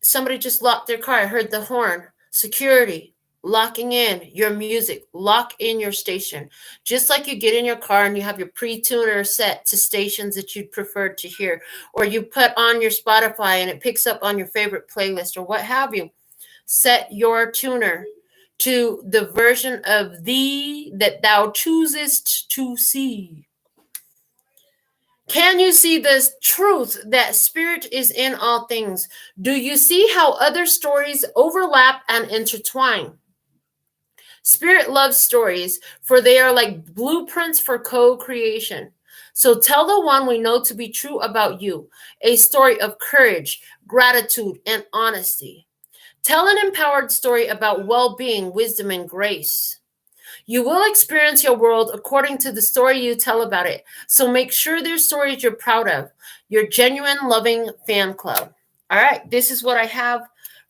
Somebody just locked their car. I heard the horn. Security. Locking in your music. Lock in your station. Just like you get in your car and you have your pre-tuner set to stations that you'd prefer to hear. Or you put on your Spotify and it picks up on your favorite playlist or what have you. Set your tuner to the version of thee that thou choosest to see. Can you see the truth that spirit is in all things? Do you see how other stories overlap and intertwine? Spirit loves stories, for they are like blueprints for co-creation. So tell the one we know to be true about you, a story of courage, gratitude, and honesty. Tell an empowered story about well-being, wisdom, and grace. You will experience your world according to the story you tell about it. So make sure there's stories you're proud of. Your genuine, loving fan club. All right, this is what I have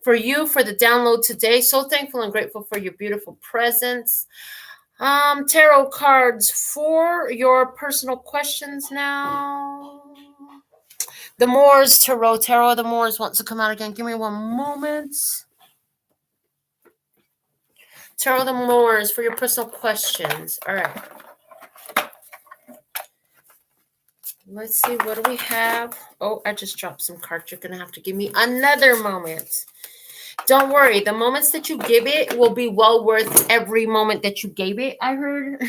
for you for the download today. So thankful and grateful for your beautiful presence. Tarot cards for your personal questions now. The Moors Tarot. Tarot of the Moors wants to come out again. Give me one moment. Tarot of the Moors for your personal questions. All right. Let's see. What do we have? Oh, I just dropped some cards. You're going to have to give me another moment. Don't worry. The moments that you give it will be well worth every moment that you gave it, I heard.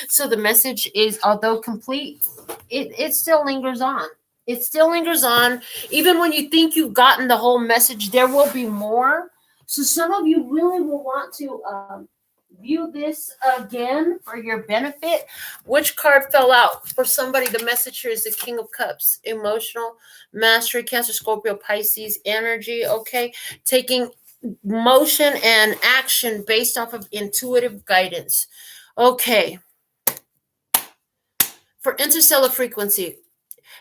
So the message is, although complete, it still lingers on. It still lingers on. Even when you think you've gotten the whole message, there will be more. So some of you really will want to view this again for your benefit. Which card fell out? For somebody, the message here is the King of Cups. Emotional mastery, Cancer, Scorpio, Pisces energy. Okay. Taking motion and action based off of intuitive guidance. Okay. For interstellar frequency,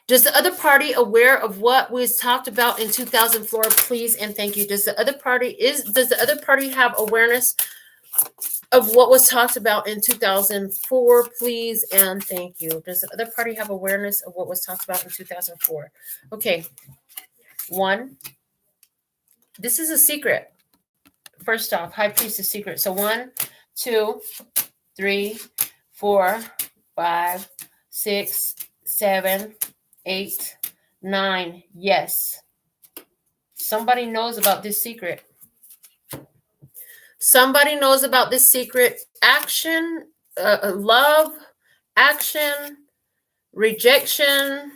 does the other party aware of what was talked about in 2004? Please and thank you. Does the other party have awareness of what was talked about in 2004? Please and thank you. Does the other party have awareness of what was talked about in 2004? Okay. 1. This is a secret. First off, High Priestess secret. So 1, 2, 3, 4, 5, 6, 7, 8, 9. Yes. Somebody knows about this secret. Somebody knows about this secret. Action, love, action, rejection,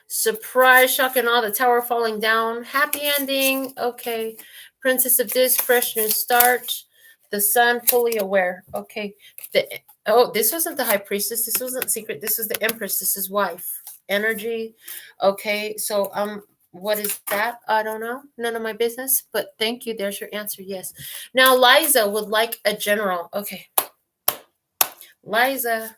surprise, shock and awe, the tower falling down, happy ending. Okay. Princess of this, fresh new start, the sun, fully aware. Okay. This wasn't the High Priestess. This wasn't secret. This is the Empress. This is wife energy. Okay. So, what is that? I don't know. None of my business, but thank you. There's your answer. Yes. Now, Liza would like a general. Okay. Liza.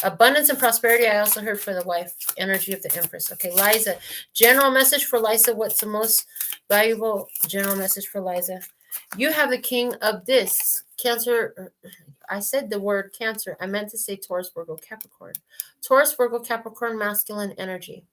Abundance and prosperity. I also heard for the wife energy of the Empress. Okay. Liza. General message for Liza. What's the most valuable general message for Liza? You have the King of this. Cancer. I said the word Cancer. I meant to say Taurus, Virgo, Capricorn. Taurus, Virgo, Capricorn, masculine energy.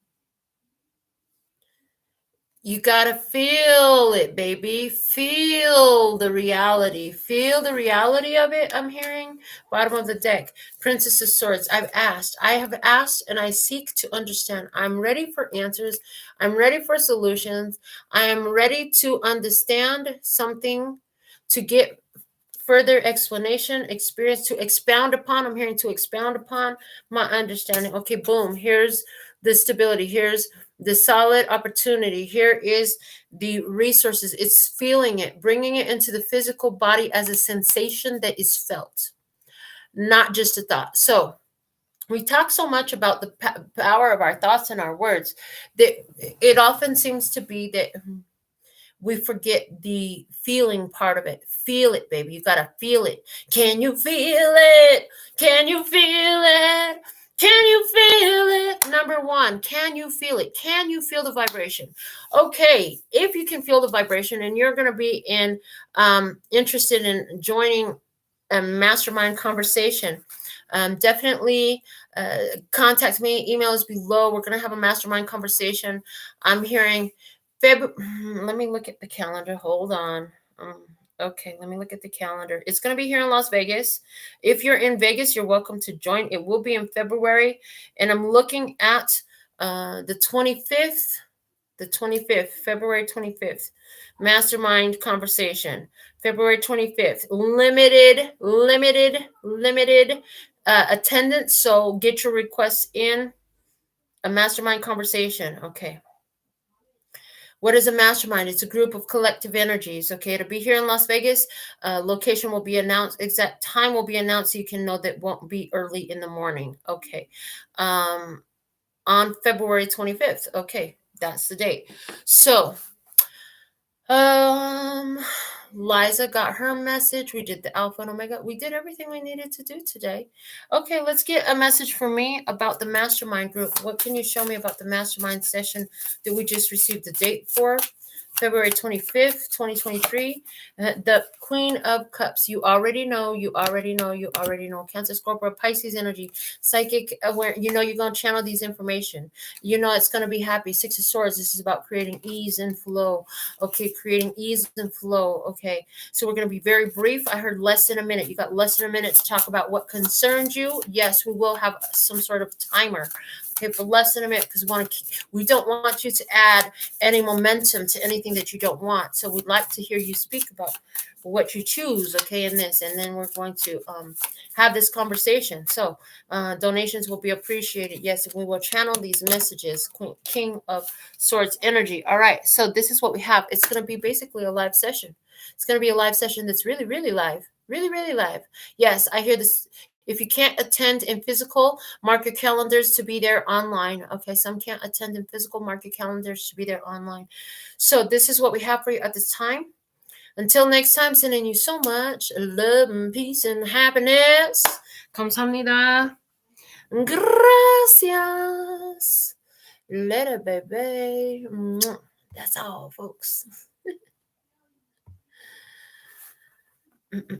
You got to feel it, baby. Feel the reality. Feel the reality of it. I'm hearing bottom of the deck. Princess of Swords. I have asked and I seek to understand. I'm ready for answers. I'm ready for solutions. I am ready to understand something, to get further explanation, experience, to expound upon. I'm hearing to expound upon my understanding. Okay, boom. Here's the stability. Here's the solid opportunity. Here is the resources. It's feeling it, bringing it into the physical body as a sensation that is felt, not just a thought. So we talk so much about the power of our thoughts and our words that it often seems to be that we forget the feeling part of it. Feel it, baby. You got to feel it. Can you feel it? Can you feel it? Can you feel it? Number 1, can you feel it? Can you feel the vibration? Okay, if you can feel the vibration and you're going to be interested in joining a mastermind conversation, definitely contact me. Email is below. We're going to have a mastermind conversation. I'm hearing let me look at the calendar. Hold on. Okay, let me look at the calendar. It's going to be here in Las Vegas. If you're in Vegas, you're welcome to join. It will be in February. And I'm looking at the 25th, February 25th, mastermind conversation, February 25th, limited attendance. So get your requests in. A mastermind conversation. Okay. What is a mastermind? It's a group of collective energies. Okay, to be here in Las Vegas, location will be announced. Exact time will be announced, so you can know that it won't be early in the morning. Okay, on February 25th. Okay, that's the date. So, Liza got her message. We did the Alpha and Omega. We did everything we needed to do today. Okay, let's get a message from me about the mastermind group. What can you show me about the mastermind session that we just received the date for? February 25th, 2023. The Queen of Cups. You already know. Cancer, Scorpio, Pisces energy, psychic aware. You know you're going to channel these information. You know it's going to be happy. 6 of Swords. This is about creating ease and flow. Okay, creating ease and flow. Okay, so we're going to be very brief. I heard less than a minute. You got less than a minute to talk about what concerns you. Yes, we will have some sort of timer. Okay, for less than a minute, because we don't want you to add any momentum to anything that you don't want. So we'd like to hear you speak about what you choose, okay, in this, and then we're going to have this conversation. So donations will be appreciated. Yes, we will channel these messages. King of Swords energy. All right, so this is what we have. It's going to be basically a live session. It's going to be a live session that's really, really live. Really, really live. Yes, I hear this. If you can't attend in physical, mark your calendars to be there online. Okay, some can't attend in physical, mark your calendars to be there online. So this is what we have for you at this time. Until next time, sending you so much love and peace and happiness. 감사합니다. Gracias. Later, baby. That's all, folks.